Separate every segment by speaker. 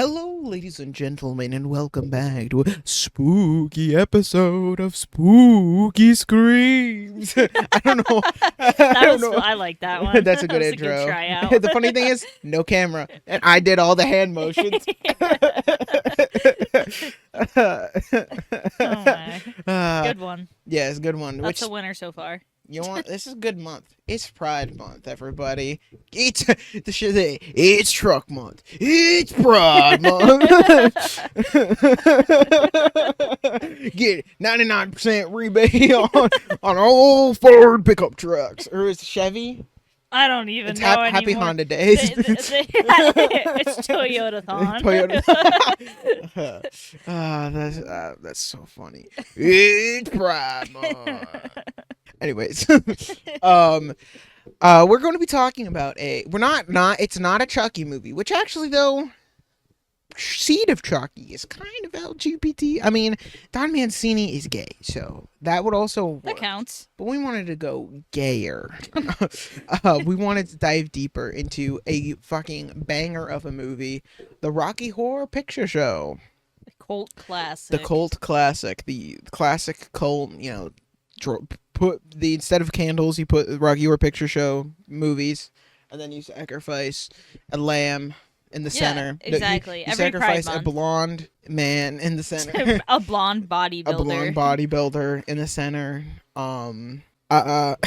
Speaker 1: Hello, ladies and gentlemen, and welcome back to a spooky episode of Spooky Screams. I don't know.
Speaker 2: I like that one.
Speaker 1: That's a good
Speaker 2: That was
Speaker 1: intro.
Speaker 2: A good tryout.
Speaker 1: The funny thing is, no camera, and I did all the hand motions.
Speaker 2: Oh my. Good one.
Speaker 1: Yeah, it's a good one.
Speaker 2: That's a winner so far.
Speaker 1: You want? This is a good month. It's Pride Month, everybody. It's Truck Month. It's Pride Month. Get 99% rebate on all Ford pickup trucks, or is it Chevy?
Speaker 2: I don't even know
Speaker 1: Happy
Speaker 2: anymore.
Speaker 1: Honda Days.
Speaker 2: It's Toyota-thon.
Speaker 1: That's so funny. It's Pride Month. Anyways, we're going to be talking about it's not a Chucky movie, which actually, though, Seed of Chucky is kind of LGBT. I mean, Don Mancini is gay, so that would also work.
Speaker 2: That counts.
Speaker 1: But we wanted to go gayer. We wanted to dive deeper into a fucking banger of a movie, the Rocky Horror Picture Show.
Speaker 2: The cult classic.
Speaker 1: The cult classic. The classic cult, instead of candles, you put Rocky Horror Picture Show movies, and then you sacrifice a lamb in the center.
Speaker 2: Exactly.
Speaker 1: You
Speaker 2: Every
Speaker 1: sacrifice
Speaker 2: Pride
Speaker 1: a blonde man in the center.
Speaker 2: A blonde bodybuilder.
Speaker 1: A blonde bodybuilder in the center. But I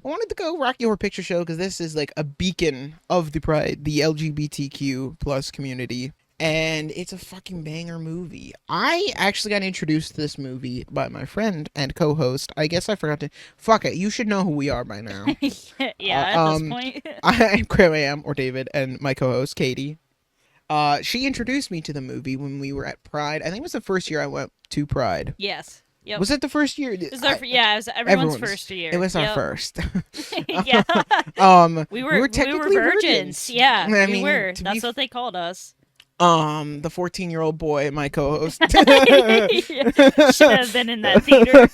Speaker 1: wanted to go Rocky Horror Picture Show because this is like a beacon of the LGBTQ plus community. And it's a fucking banger movie. I actually got introduced to this movie by my friend and co-host. I guess I forgot to... Fuck it, you should know who we are by now.
Speaker 2: Yeah, at this point.
Speaker 1: I'm Graham, or David, and my co-host, Katie. She introduced me to the movie when we were at Pride. I think it was the first year I went to Pride.
Speaker 2: Yes. Yep.
Speaker 1: Was it the first year?
Speaker 2: It was everyone's first year.
Speaker 1: It was our first.
Speaker 2: Yeah. We were
Speaker 1: technically
Speaker 2: virgins. Yeah,
Speaker 1: I
Speaker 2: we
Speaker 1: mean,
Speaker 2: were. That's what they called us.
Speaker 1: The 14-year-old boy, my co-host.
Speaker 2: Should have been in that theater.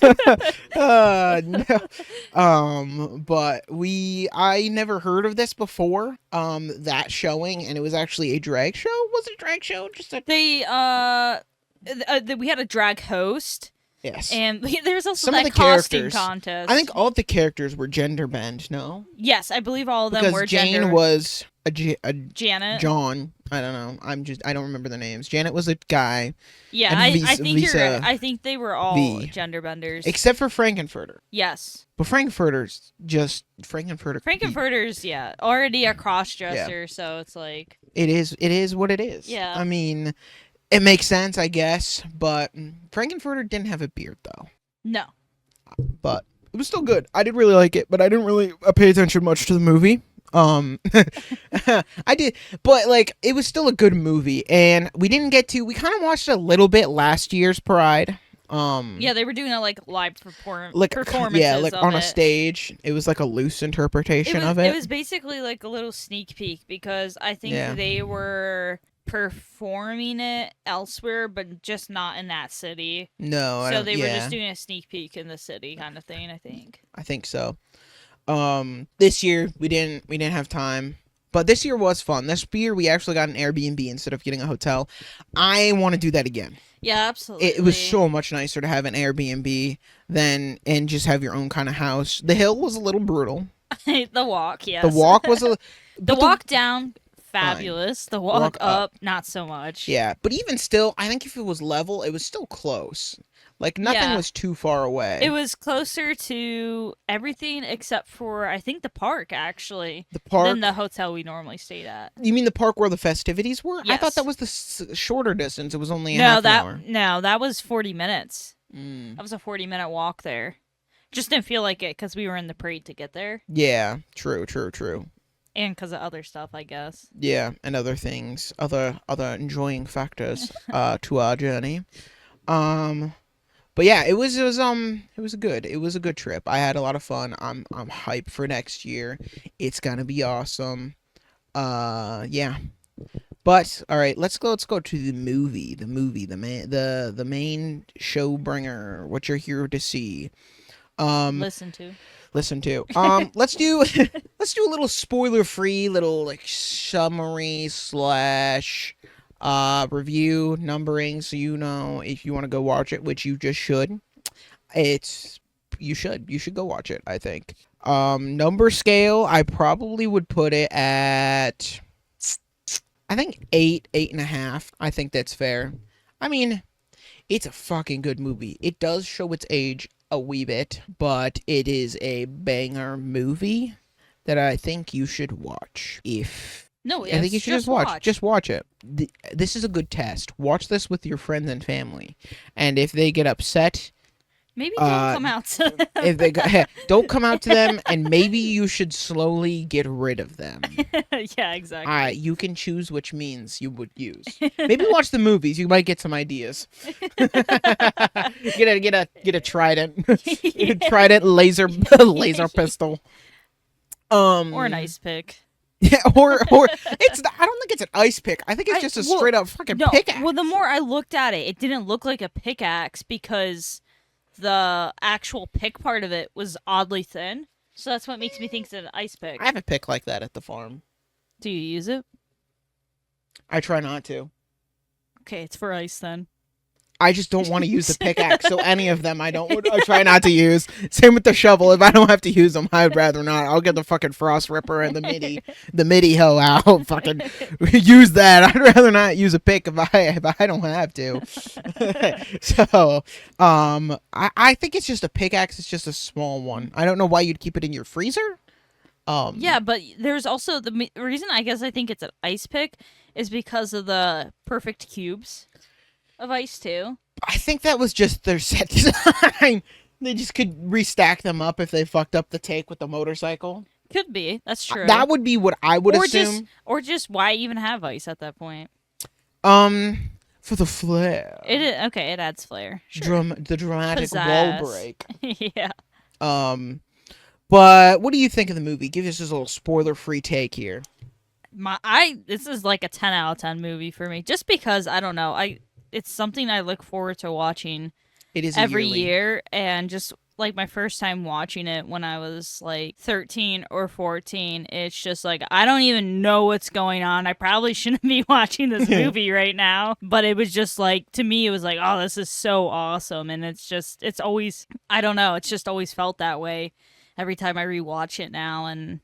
Speaker 1: No. But I never heard of this before. That showing, and it was actually a drag show. Was it a drag show?
Speaker 2: We had a drag host.
Speaker 1: Yes.
Speaker 2: And there's also
Speaker 1: some
Speaker 2: that
Speaker 1: of the
Speaker 2: costume
Speaker 1: characters,
Speaker 2: contest.
Speaker 1: I think all of the characters were gender bent, no?
Speaker 2: Yes, I believe all of them were
Speaker 1: Jane
Speaker 2: gender.
Speaker 1: was a
Speaker 2: Janet.
Speaker 1: John. I don't know. I don't remember the names. Janet was a guy.
Speaker 2: Yeah,
Speaker 1: and
Speaker 2: I think you're right. I think they were all gender benders.
Speaker 1: Except for Frankenfurter.
Speaker 2: Yes.
Speaker 1: But Frankenfurter's just Frankenfurter.
Speaker 2: Frankenfurter's already a cross-dresser, so it's like...
Speaker 1: It is what it is.
Speaker 2: Yeah.
Speaker 1: I mean, it makes sense, I guess, but Frankenfurter didn't have a beard, though.
Speaker 2: No.
Speaker 1: But it was still good. I did really like it, but I didn't really pay attention much to the movie. I did, but like it was still a good movie, and we kind of watched a little bit last year's Pride.
Speaker 2: Yeah, they were doing a live performances.
Speaker 1: Yeah, like on a stage. It was like a loose interpretation of it.
Speaker 2: It was basically like a little sneak peek because I think they were performing it elsewhere, but just not in that city.
Speaker 1: No,
Speaker 2: so they were just doing a sneak peek in the city kind of thing. I think
Speaker 1: so. This year we didn't have time, but this year was fun. This year we actually got an Airbnb instead of getting a hotel. I want to do that again.
Speaker 2: Yeah, absolutely.
Speaker 1: It was so much nicer to have an Airbnb and just have your own kind of house. The hill was a little brutal.
Speaker 2: The walk, yes.
Speaker 1: The walk was
Speaker 2: the walk down. Fabulous. The walk up, not so much.
Speaker 1: Yeah, but even still, I think if it was level, it was still close. Like, nothing was too far away.
Speaker 2: It was closer to everything except for, I think, the park, actually.
Speaker 1: The park?
Speaker 2: Than the hotel we normally stayed at.
Speaker 1: You mean the park where the festivities were?
Speaker 2: Yes.
Speaker 1: I thought that was the shorter distance. It was only half an hour.
Speaker 2: No, that was 40 minutes. That was a 40-minute walk there. Just didn't feel like it because we were in the parade to get there.
Speaker 1: Yeah, true.
Speaker 2: And because of other stuff, I guess.
Speaker 1: Yeah, and other things, other enjoying factors to our journey. But yeah, it was a good trip. I had a lot of fun. I'm hyped for next year. It's gonna be awesome. Yeah. But all right, let's go to the movie. The main show bringer. What you're here to see.
Speaker 2: Listen to.
Speaker 1: Let's do a little spoiler free little like summary slash review numbering, so you know if you want to go watch it, which you just should. You should go watch it, I think. Number scale, I probably would put it at, I think 8.5. I think that's fair. I mean, it's a fucking good movie. It does show its age a wee bit, but it is a banger movie that I think you should watch. I think you should just watch. Just watch it. This is a good test. Watch this with your friends and family, and if they get upset,
Speaker 2: maybe don't come out to them.
Speaker 1: If they don't come out to them, and maybe you should slowly get rid of them.
Speaker 2: Yeah, exactly.
Speaker 1: You can choose which means you would use. Maybe watch the movies. You might get some ideas. get a trident, trident laser pistol.
Speaker 2: Or an ice pick.
Speaker 1: Yeah, or it's. I don't think it's an ice pick. I think it's just a straight up fucking pickaxe.
Speaker 2: Well, the more I looked at it, it didn't look like a pickaxe because the actual pick part of it was oddly thin. So that's what makes me think it's an ice pick.
Speaker 1: I have a pick like that at the farm.
Speaker 2: Do you use it?
Speaker 1: I try not to.
Speaker 2: Okay, it's for ice then.
Speaker 1: I just don't want to use the pickaxe, so any of them I try not to use. Same with the shovel. If I don't have to use them, I'd rather not. I'll get the fucking frost ripper and the MIDI hoe out. Fucking use that. I'd rather not use a pick if I don't have to. So, I think it's just a pickaxe. It's just a small one. I don't know why you'd keep it in your freezer.
Speaker 2: Yeah, but there's also the reason I guess I think it's an ice pick is because of the perfect cubes of ice too.
Speaker 1: I think that was just their set design. They just could restack them up if they fucked up the take with the motorcycle.
Speaker 2: Could be. That's true.
Speaker 1: That would be what I would assume.
Speaker 2: Or just why even have ice at that point?
Speaker 1: For the flair.
Speaker 2: It adds flair. Sure.
Speaker 1: The dramatic wall break.
Speaker 2: Yeah.
Speaker 1: But what do you think of the movie? Give us this little spoiler-free take here.
Speaker 2: This is like a 10 out of 10 movie for me, just because I don't know. It's something I look forward to watching.
Speaker 1: It is
Speaker 2: every year, and just like my first time watching it when I was like 13 or 14, it's just like I don't even know what's going on. I probably shouldn't be watching this movie right now, but it was just like, to me it was like, oh, this is so awesome. And it's always, I don't know, it's just always felt that way every time I rewatch it now. And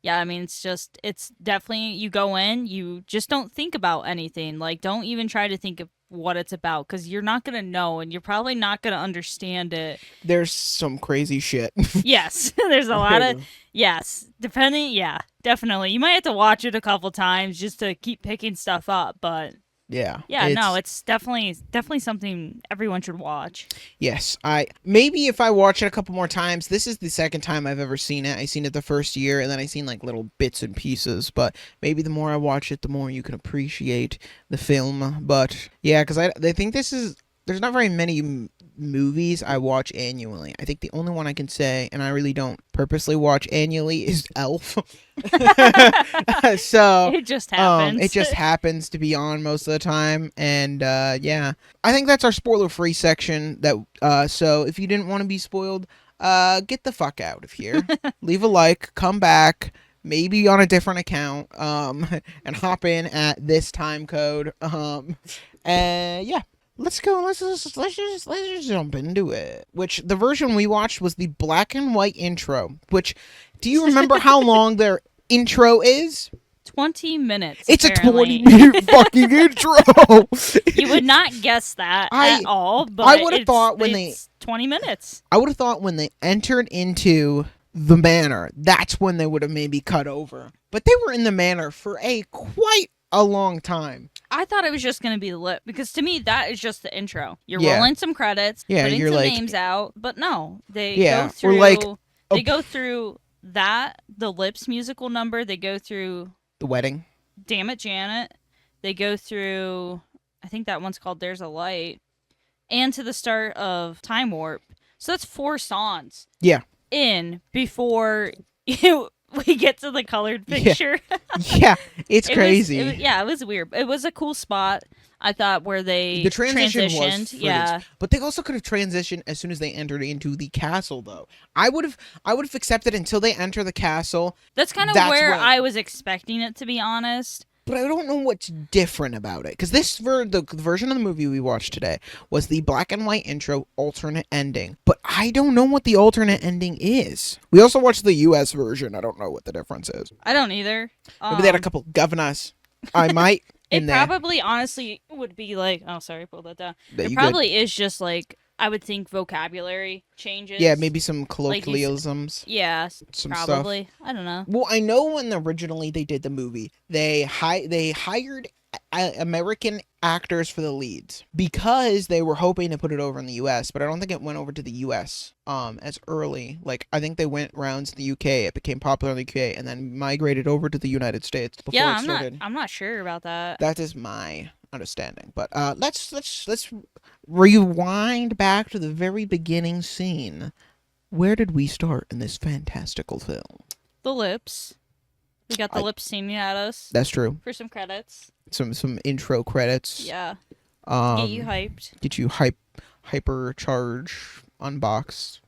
Speaker 2: yeah, I mean, it's definitely, you go in, you just don't think about anything. Like, don't even try to think of what it's about, because you're not going to know, and you're probably not going to understand it.
Speaker 1: There's some crazy shit.
Speaker 2: Yes, there's a lot of, definitely. You might have to watch it a couple times just to keep picking stuff up, but
Speaker 1: yeah,
Speaker 2: it's definitely something everyone should watch.
Speaker 1: Yes, maybe if I watch it a couple more times. This is the second time I've ever seen it. I seen it the first year, and then I seen like little bits and pieces. But maybe the more I watch it, the more you can appreciate the film. But yeah, because I think there's not very many movies I watch annually. I think the only one I can say, and I really don't purposely watch annually, is Elf. So
Speaker 2: it just happens.
Speaker 1: It just happens to be on most of the time, and yeah, I think that's our spoiler-free section. So if you didn't want to be spoiled, get the fuck out of here. Leave a like, come back, maybe on a different account, and hop in at this time code. And yeah. Let's go. Let's just jump into it. Which the version we watched was the black and white intro. Which, do you remember how long their intro is?
Speaker 2: 20 minutes.
Speaker 1: It's
Speaker 2: apparently.
Speaker 1: a 20-minute fucking intro.
Speaker 2: You would not guess that at all. But I would have thought it's 20 minutes.
Speaker 1: I would have thought when they entered into the manor, that's when they would have maybe cut over. But they were in the manor for quite a long time.
Speaker 2: I thought it was just going to be lit, because to me, that is just the intro. You're rolling some credits, putting some names out, but no, they go through, go through that, the Lips musical number, they go through
Speaker 1: the wedding,
Speaker 2: Damn It, Janet, they go through, I think that one's called There's a Light, and to the start of Time Warp. So that's 4 songs.
Speaker 1: Yeah.
Speaker 2: In before you we get to the colored
Speaker 1: Yeah.
Speaker 2: picture.
Speaker 1: Yeah, it's crazy.
Speaker 2: It was weird. It was a cool spot. I thought where they
Speaker 1: The transition was
Speaker 2: transitioned.
Speaker 1: friggin'
Speaker 2: Yeah,
Speaker 1: but they also could have transitioned as soon as they entered into the castle, though. I would have accepted until they enter the castle.
Speaker 2: that's kind of
Speaker 1: That's
Speaker 2: where
Speaker 1: when-
Speaker 2: I was expecting it, to be honest.
Speaker 1: But I don't know what's different about it, because the version of the movie we watched today was the black and white intro alternate ending. But I don't know what the alternate ending is. We also watched the U.S. version. I don't know what the difference is.
Speaker 2: I don't either.
Speaker 1: Maybe they had a couple governors. I might.
Speaker 2: It
Speaker 1: in there.
Speaker 2: probably, honestly, would be like. Oh, sorry, pull that down.
Speaker 1: That
Speaker 2: It
Speaker 1: you
Speaker 2: probably is just like, I would think, vocabulary changes.
Speaker 1: Yeah, maybe some
Speaker 2: Like
Speaker 1: colloquialisms.
Speaker 2: Yeah,
Speaker 1: some
Speaker 2: probably.
Speaker 1: stuff.
Speaker 2: I don't know.
Speaker 1: Well, I know when originally they did the movie, they hired American actors for the leads because they were hoping to put it over in the U.S., but I don't think it went over to the U.S. As early. Like, I think they went rounds to the U.K. It became popular in the U.K. and then migrated over to the United States before
Speaker 2: Yeah,
Speaker 1: it started.
Speaker 2: I'm not sure about that.
Speaker 1: That is my understanding. But let's rewind back to the very beginning scene. Where did we start in this fantastical film?
Speaker 2: The lips. We got the lips singing at us
Speaker 1: That's true.
Speaker 2: for some credits.
Speaker 1: Some intro credits.
Speaker 2: Yeah.
Speaker 1: Get
Speaker 2: Get you hyped.
Speaker 1: Get you hypercharge unboxed.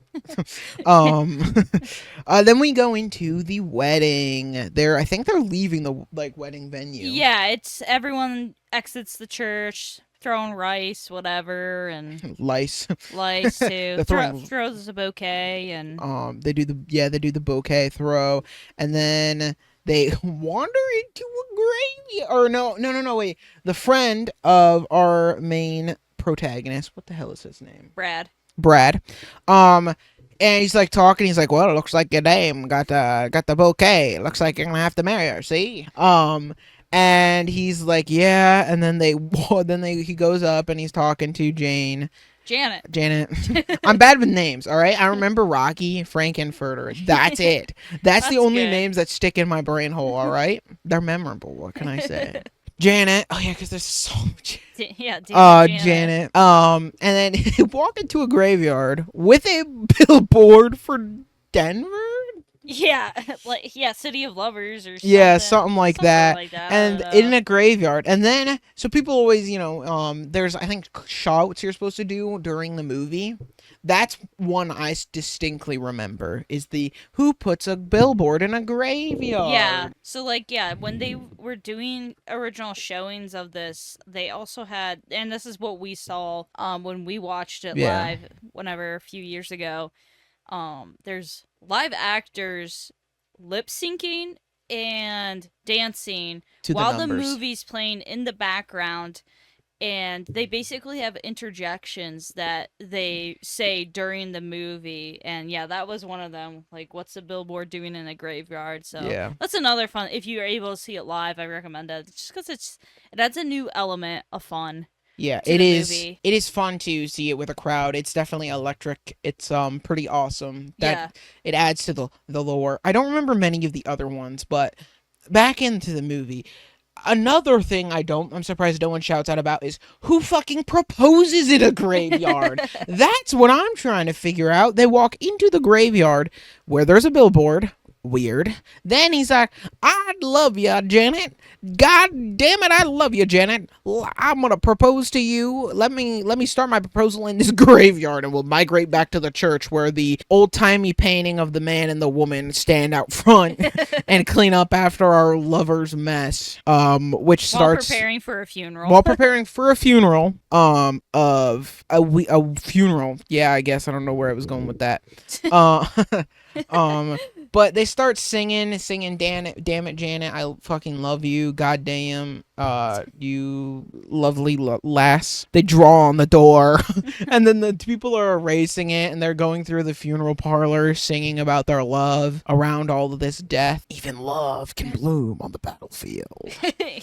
Speaker 1: Then we go into the wedding. I think they're leaving the wedding venue.
Speaker 2: Yeah, it's everyone exits the church, throwing rice, whatever, and
Speaker 1: Lice.
Speaker 2: lice too.
Speaker 1: They're throwing-
Speaker 2: Throws a bouquet and
Speaker 1: They do the bouquet throw, and then they wander into a graveyard. Or no, wait. The friend of our main protagonist, what the hell is his name? Brad. And he's like talking. He's like, "Well, it looks like your dame got the bouquet. Looks like you're gonna have to marry her. See?" And he's like, "Yeah." And then he goes up and he's talking to Janet. I'm bad with names, all right? I remember Rocky, Frankenfurter. That's it. That's the
Speaker 2: That's
Speaker 1: only
Speaker 2: good.
Speaker 1: names that stick in my brain hole, all right? They're memorable. What can I say? Janet. Oh, yeah, because there's so much.
Speaker 2: Yeah.
Speaker 1: Janet. And then they walk into a graveyard with a billboard for Denver?
Speaker 2: Yeah, City of Lovers or something.
Speaker 1: Yeah, something like that.
Speaker 2: I
Speaker 1: And
Speaker 2: don't know.
Speaker 1: in a graveyard. And then, so people always, there's, I think, shouts you're supposed to do during the movie. That's one I distinctly remember, is the who puts a billboard in a graveyard.
Speaker 2: Yeah. So when they were doing original showings of this, they also had, and this is what we saw when we watched it
Speaker 1: Yeah.
Speaker 2: live whenever a few years ago. There's live actors lip syncing and dancing
Speaker 1: To
Speaker 2: while
Speaker 1: the
Speaker 2: the
Speaker 1: numbers.
Speaker 2: movie's playing in the background. And they basically have interjections that they say during the movie. And yeah, that was one of them. Like, what's the billboard doing in a graveyard? So
Speaker 1: Yeah.
Speaker 2: that's another fun. If you're able to see it live, I recommend it. Just because it adds a new element of fun.
Speaker 1: Yeah,
Speaker 2: to
Speaker 1: it
Speaker 2: the
Speaker 1: is.
Speaker 2: movie.
Speaker 1: It is fun to see it with a crowd. It's definitely electric. It's pretty awesome. It adds to the lore. I don't remember many of the other ones, but back into the movie. Another thing I'm surprised no one shouts out about is who fucking proposes in a graveyard. That's what I'm trying to figure out. They walk into the graveyard where there's a billboard. Weird. Then he's like, "I love you, Janet. God damn it, I love you, Janet. I'm gonna propose to you. Let me start my proposal in this graveyard, and we'll migrate back to the church where the old timey painting of the man and the woman stand out front and clean up after our lover's mess. Which starts
Speaker 2: While preparing for a funeral.
Speaker 1: while preparing for a funeral. Of a funeral. Yeah, I guess I don't know where I was going with that. But they start singing, damn it, Janet, I fucking love you, goddamn, you lovely lass. They draw on the door, and then the people are erasing it, and they're going through the funeral parlor, singing about their love around all of this death. Even love can bloom on the battlefield.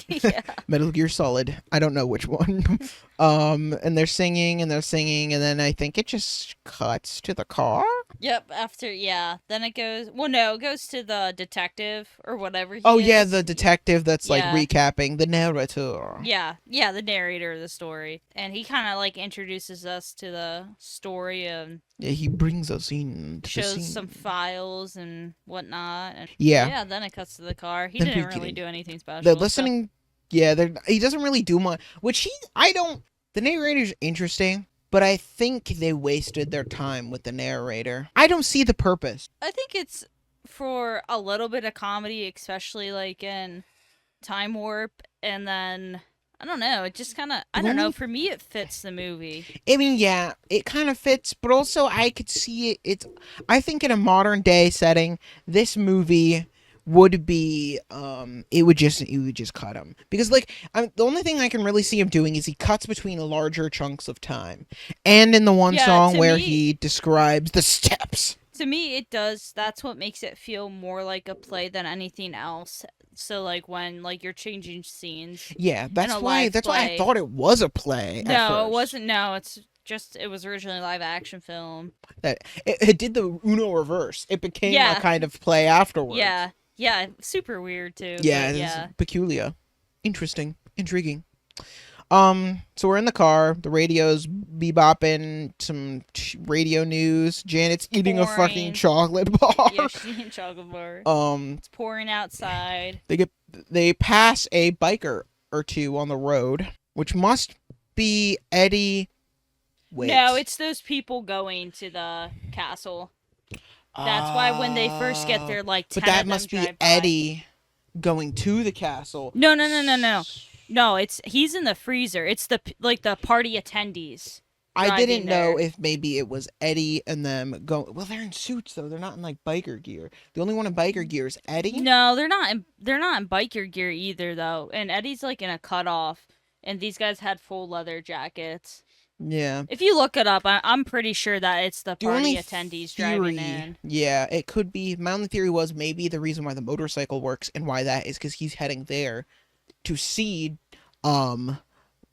Speaker 2: Yeah.
Speaker 1: Metal Gear Solid. I don't know which one. And they're singing and they're singing, and then I think it just cuts to the car.
Speaker 2: Yep, after, yeah. Then it goes, well, no, it goes to the detective or whatever he
Speaker 1: Oh
Speaker 2: is.
Speaker 1: yeah, the detective that's like
Speaker 2: Yeah.
Speaker 1: recapping, the narrator.
Speaker 2: Yeah, the narrator of the story. And he kind of like introduces us to the story and
Speaker 1: Yeah, he brings us in to the
Speaker 2: shows
Speaker 1: scene.
Speaker 2: some files and whatnot. And
Speaker 1: Yeah.
Speaker 2: then it cuts to the car. He
Speaker 1: The
Speaker 2: didn't really
Speaker 1: beginning.
Speaker 2: do anything special.
Speaker 1: They're
Speaker 2: so-
Speaker 1: listening. Yeah, he doesn't really do much. The narrator's interesting, but I think they wasted their time with the narrator. I don't see the purpose.
Speaker 2: I think it's for a little bit of comedy, especially like in Time Warp, and then I don't know, it just kind of I don't know.
Speaker 1: only-
Speaker 2: For me, it fits the movie.
Speaker 1: I mean, yeah, it kind of fits, but also I could see it. I think in a modern day setting, this movie would be it would just cut him, because like the only thing I can really see him doing is he cuts between larger chunks of time, and in the one
Speaker 2: Yeah,
Speaker 1: song
Speaker 2: to
Speaker 1: where
Speaker 2: me-
Speaker 1: he describes the steps.
Speaker 2: To me, it does. That's what makes it feel more like a play than anything else. So like when like you're changing scenes.
Speaker 1: Yeah, that's
Speaker 2: a
Speaker 1: why
Speaker 2: live
Speaker 1: I
Speaker 2: play.
Speaker 1: thought it was a play. at
Speaker 2: No, it
Speaker 1: first.
Speaker 2: wasn't. No, it's just it was originally a live action film.
Speaker 1: That it did the Uno reverse. It became
Speaker 2: Yeah.
Speaker 1: a kind of play afterwards.
Speaker 2: Yeah, super weird too.
Speaker 1: Yeah,
Speaker 2: but
Speaker 1: it's
Speaker 2: yeah.
Speaker 1: peculiar, interesting, intriguing. So we're in the car. The radio's bebopping some radio news. Janet's eating a fucking
Speaker 2: Pouring.
Speaker 1: chocolate bar.
Speaker 2: Yeah, she's eating chocolate bar. It's pouring outside.
Speaker 1: They pass a biker or two on the road, which must be Eddie. Wait.
Speaker 2: No, it's those people going to the castle. That's why when they first get there, like 10
Speaker 1: But that
Speaker 2: of them
Speaker 1: must be
Speaker 2: drive by.
Speaker 1: Eddie going to the castle.
Speaker 2: No. No, he's in the freezer. It's the party attendees.
Speaker 1: I didn't
Speaker 2: driving
Speaker 1: know
Speaker 2: there.
Speaker 1: if maybe it was Eddie and them go. Well, they're in suits though. They're not in like biker gear. The only one in biker gear is Eddie.
Speaker 2: No, they're not in biker gear either though. And Eddie's like in a cutoff, and these guys had full leather jackets.
Speaker 1: Yeah.
Speaker 2: If you look it up, I'm pretty sure that it's the
Speaker 1: The
Speaker 2: party
Speaker 1: only
Speaker 2: attendees
Speaker 1: theory,
Speaker 2: driving in.
Speaker 1: yeah, it could be. My only theory was maybe the reason why the motorcycle works and why that is because he's heading there to see,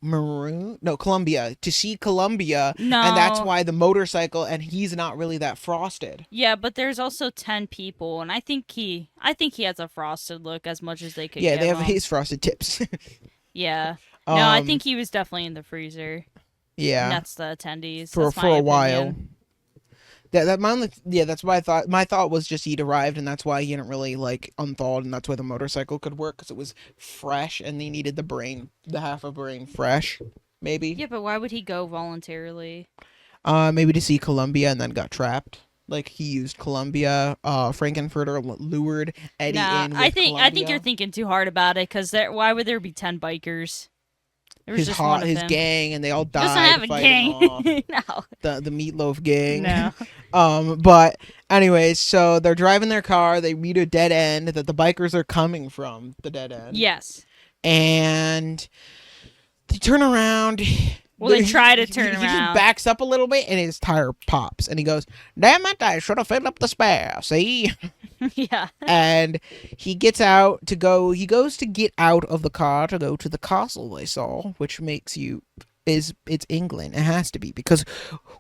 Speaker 1: Columbia, to see Columbia,
Speaker 2: No.
Speaker 1: and that's why the motorcycle, and he's not really that frosted.
Speaker 2: Yeah, but there's also 10 people, and I think he has a frosted look as much as they could.
Speaker 1: Yeah,
Speaker 2: give
Speaker 1: they have
Speaker 2: him.
Speaker 1: his frosted tips.
Speaker 2: Yeah. No, I
Speaker 1: Um,
Speaker 2: think he was definitely in the freezer.
Speaker 1: Yeah,
Speaker 2: And that's the attendees.
Speaker 1: for
Speaker 2: That's
Speaker 1: a
Speaker 2: my
Speaker 1: while.
Speaker 2: opinion.
Speaker 1: That's why I thought. My thought was just he'd arrived, and that's why he didn't really like unthawed, and that's why the motorcycle could work because it was fresh, and they needed the half a brain fresh, maybe.
Speaker 2: Yeah, but why would he go voluntarily?
Speaker 1: Maybe to see Columbia and then got trapped. Like he used Columbia. Frankenfurter lured Eddie in with
Speaker 2: I think
Speaker 1: Columbia.
Speaker 2: you're thinking too hard about it because why would there be 10 bikers? There was
Speaker 1: his
Speaker 2: just one of
Speaker 1: his
Speaker 2: him.
Speaker 1: gang, and they all
Speaker 2: He doesn't
Speaker 1: died
Speaker 2: have a
Speaker 1: fighting off
Speaker 2: gang. No.
Speaker 1: the meatloaf gang.
Speaker 2: No.
Speaker 1: But anyways, so they're driving their car. They meet a dead end that the bikers are coming from. The dead end.
Speaker 2: Yes.
Speaker 1: And they turn around.
Speaker 2: Well, they try to turn
Speaker 1: He
Speaker 2: around.
Speaker 1: just backs up a little bit, and his tire pops, and he goes, "Damn it! I should have filled up the spare." See.
Speaker 2: Yeah.
Speaker 1: And he gets out to go. He goes to get out of the car to go to the castle they saw, which makes you. It's England. It has to be, because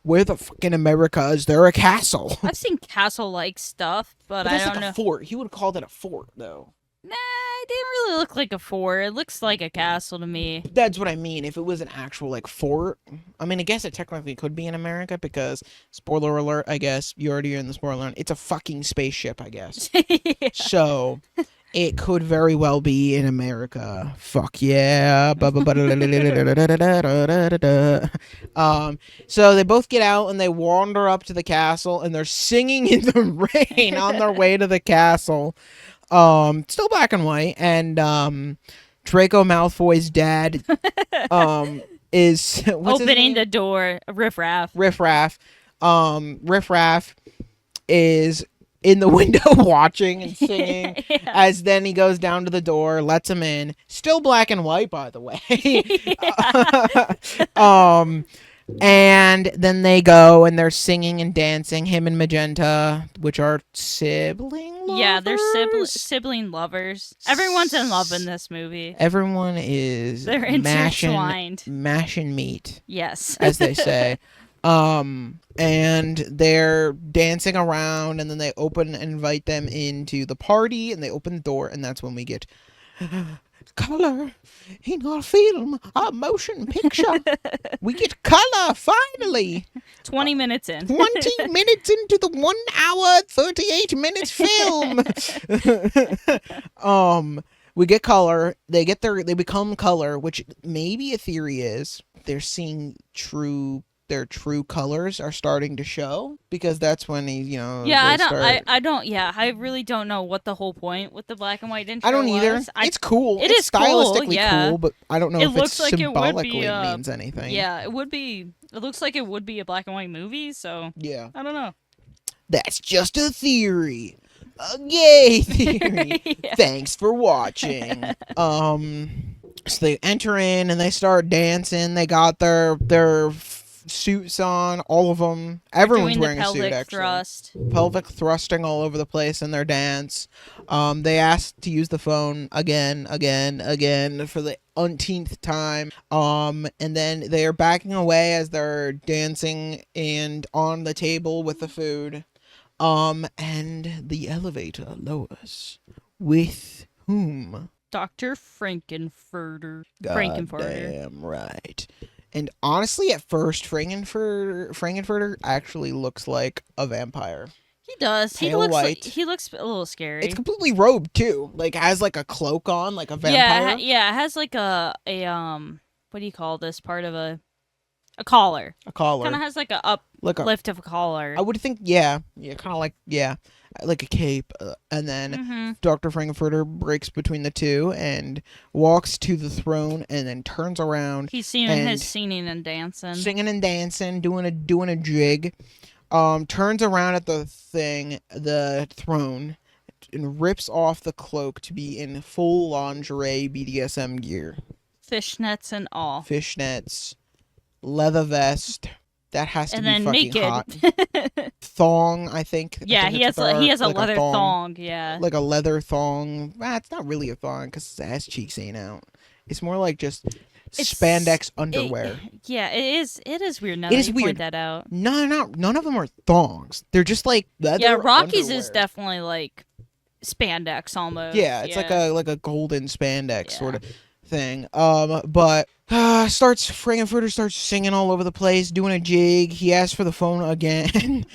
Speaker 1: where the fucking America is there a castle?
Speaker 2: I've seen castle-like stuff, but I
Speaker 1: That's
Speaker 2: don't
Speaker 1: like
Speaker 2: know.
Speaker 1: a fort. He would have called it a fort, though.
Speaker 2: Nah, it didn't really look like a fort. It looks like a castle to me.
Speaker 1: That's what I mean. If it was an actual like fort, I mean, I guess it technically could be in America because, spoiler alert, I guess you already are in the spoiler alert. It's a fucking spaceship, I guess.
Speaker 2: Yeah.
Speaker 1: So it could very well be in America. Fuck yeah. So they both get out and they wander up to the castle, and they're singing in the rain on their way to the castle. Still black and white, and Draco Malfoy's dad is what's his
Speaker 2: Opening
Speaker 1: name?
Speaker 2: the door. Riff Raff.
Speaker 1: Riff Raff. Riff Raff is in the window watching and singing.
Speaker 2: Yeah.
Speaker 1: As then he goes down to the door, lets him in. Still black and white, by the way. And then they go and they're singing and dancing, him and Magenta, which are sibling-like.
Speaker 2: Yeah, they're sibling lovers. Everyone's in love in this movie.
Speaker 1: Everyone is
Speaker 2: They're intertwined.
Speaker 1: mashing meat.
Speaker 2: Yes.
Speaker 1: As they say. And they're dancing around, and then they invite them into the party, and they open the door, and that's when we get color in our film, our motion picture. We get color, finally.
Speaker 2: 20 minutes in.
Speaker 1: 20 minutes into the 1 hour, 38 minutes film. We get color. They become color, which maybe a theory is they're seeing their true colors are starting to show, because that's when
Speaker 2: I really don't know what the whole point with the black and white intro
Speaker 1: I don't either.
Speaker 2: was.
Speaker 1: It's cool.
Speaker 2: It's
Speaker 1: stylistically
Speaker 2: cool,
Speaker 1: cool, but I don't know if
Speaker 2: looks
Speaker 1: it
Speaker 2: like
Speaker 1: symbolically
Speaker 2: it would be,
Speaker 1: means anything.
Speaker 2: Yeah, it looks like it would be a black and white movie, so
Speaker 1: yeah.
Speaker 2: I don't know.
Speaker 1: That's just a theory. A gay theory.
Speaker 2: Yeah.
Speaker 1: Thanks for watching. So they enter in and they start dancing. They got their suits on, all of them. Everyone's wearing a suit, actually. Pelvic thrusting all over the place in their dance. They asked to use the phone again for the umpteenth time. And then they are backing away as they're dancing and on the table with the food. And the elevator lowers. With whom?
Speaker 2: Dr. Frankenfurter.
Speaker 1: Damn right. And honestly, at first, Frankenfurter actually looks like a vampire.
Speaker 2: He does. He looks a little scary.
Speaker 1: It's completely robed too. Like, has like a cloak on, like a vampire.
Speaker 2: Yeah. It has like a what do you call this part of a collar?
Speaker 1: A collar.
Speaker 2: Kind of has like a uplift of a collar.
Speaker 1: I would think, kind of like like a cape. And then Dr. Frankenfurter breaks between the two and walks to the throne, and then turns around.
Speaker 2: He's singing and dancing,
Speaker 1: doing a jig. Turns around at the throne, and rips off the cloak to be in full lingerie BDSM gear.
Speaker 2: Fishnets and all.
Speaker 1: Fishnets, leather vest. That has to be fucking
Speaker 2: naked.
Speaker 1: hot. Thong, I think.
Speaker 2: Yeah, he has a leather thong. Yeah,
Speaker 1: like a leather thong. It's not really a thong because his ass cheeks ain't out. It's more like just spandex underwear.
Speaker 2: It is weird now that you point that out.
Speaker 1: None of them are thongs. They're just like leather.
Speaker 2: Yeah, Rocky's
Speaker 1: underwear.
Speaker 2: Is definitely like spandex almost.
Speaker 1: Yeah, it's like a golden spandex sort of thing. But Frankenfurter starts singing all over the place, doing a jig. He asks for the phone again.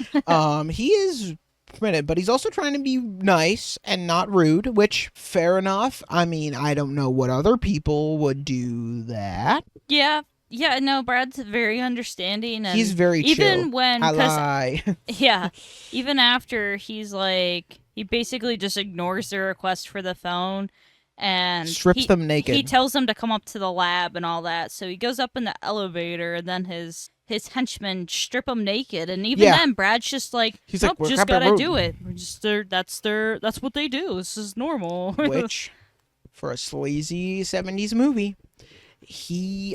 Speaker 1: He is permitted, but he's also trying to be nice and not rude, which fair enough. I mean, I don't know what other people would do that.
Speaker 2: Yeah, no, Brad's very understanding, and
Speaker 1: he's very chill.
Speaker 2: Even when
Speaker 1: I lie.
Speaker 2: Yeah, even after he basically just ignores the request for the phone. And
Speaker 1: strips them naked.
Speaker 2: He tells them to come up to the lab and all that. So he goes up in the elevator, and then his henchmen strip him naked. And even then, Brad's just like,
Speaker 1: he's
Speaker 2: nope, just gotta do it. That's what they do. This is normal.
Speaker 1: Which, for a sleazy 70s movie,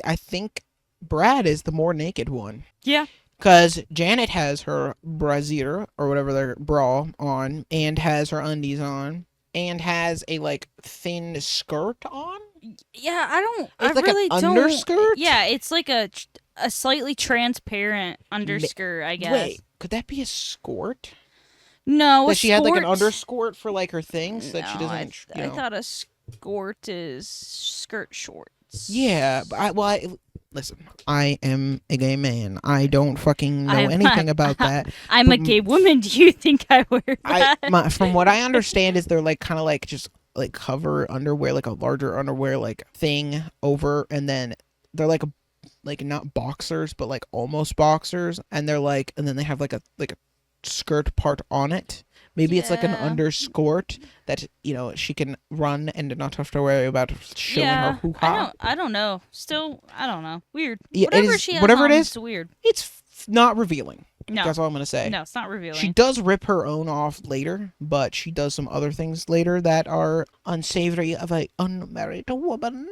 Speaker 1: I think Brad is the more naked one.
Speaker 2: Yeah.
Speaker 1: Because Janet has her brassiere, or whatever their bra on, and has her undies on. And has a thin skirt on.
Speaker 2: Yeah, I
Speaker 1: like
Speaker 2: really
Speaker 1: an
Speaker 2: don't.
Speaker 1: Underskirt.
Speaker 2: Yeah, it's like a slightly transparent underskirt, I guess.
Speaker 1: Wait, could that be a skirt?
Speaker 2: No,
Speaker 1: that she had like an underskirt for her things that she doesn't.
Speaker 2: I thought a skirt is skirt shorts.
Speaker 1: Yeah, but listen, I am a gay man. I don't fucking know anything about that.
Speaker 2: I'm a gay woman. Do you think I wear that?
Speaker 1: From what I understand is they're kind of just cover underwear, like a larger underwear thing over, and then they're like not boxers, but almost boxers, and they're and then they have a skirt part on it. Maybe it's an underskirt that she can run and not have to worry about showing her hoo-ha.
Speaker 2: I don't know. Still, I don't know. Weird.
Speaker 1: Yeah,
Speaker 2: Whatever it is, it's weird.
Speaker 1: It's not revealing.
Speaker 2: No,
Speaker 1: that's all I'm gonna say.
Speaker 2: No, it's not revealing.
Speaker 1: She does rip her own off later, but she does some other things later that are unsavory of a unmarried woman.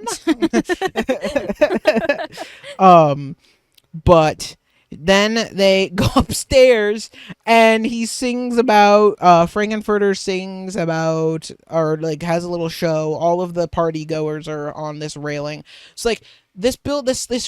Speaker 1: But Then they go upstairs, and he sings about, Frankenfurter sings about, or like has a little show. All of the party goers are on this railing. It's like this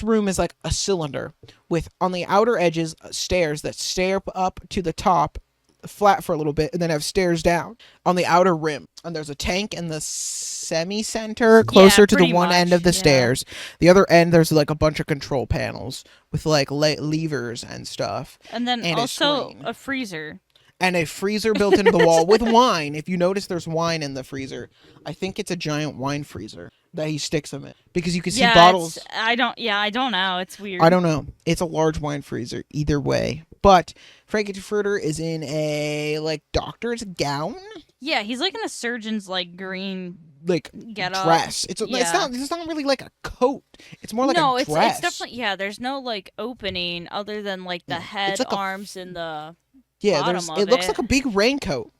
Speaker 1: room is like a cylinder with on the outer edges stairs that stare up to the top, flat for a little bit, and then have stairs down on the outer rim. And there's a tank in the semi-center closer to the one end of the stairs. The other end, there's like a bunch of control panels with like levers and stuff.
Speaker 2: And then also a freezer.
Speaker 1: And a freezer built into the wall with wine. If you notice, there's wine in the freezer. I think it's a giant wine freezer that he sticks them in, because you can see bottles.
Speaker 2: I don't know. It's weird.
Speaker 1: I don't know. It's a large wine freezer. Either way, but Frankenfurter is in a like doctor's gown.
Speaker 2: Yeah, he's like in a surgeon's like green
Speaker 1: like dress. It's not really like a coat. It's more like a dress.
Speaker 2: It's definitely there's no like opening other than like the head, like arms, and the bottom of it.
Speaker 1: It looks like a big raincoat.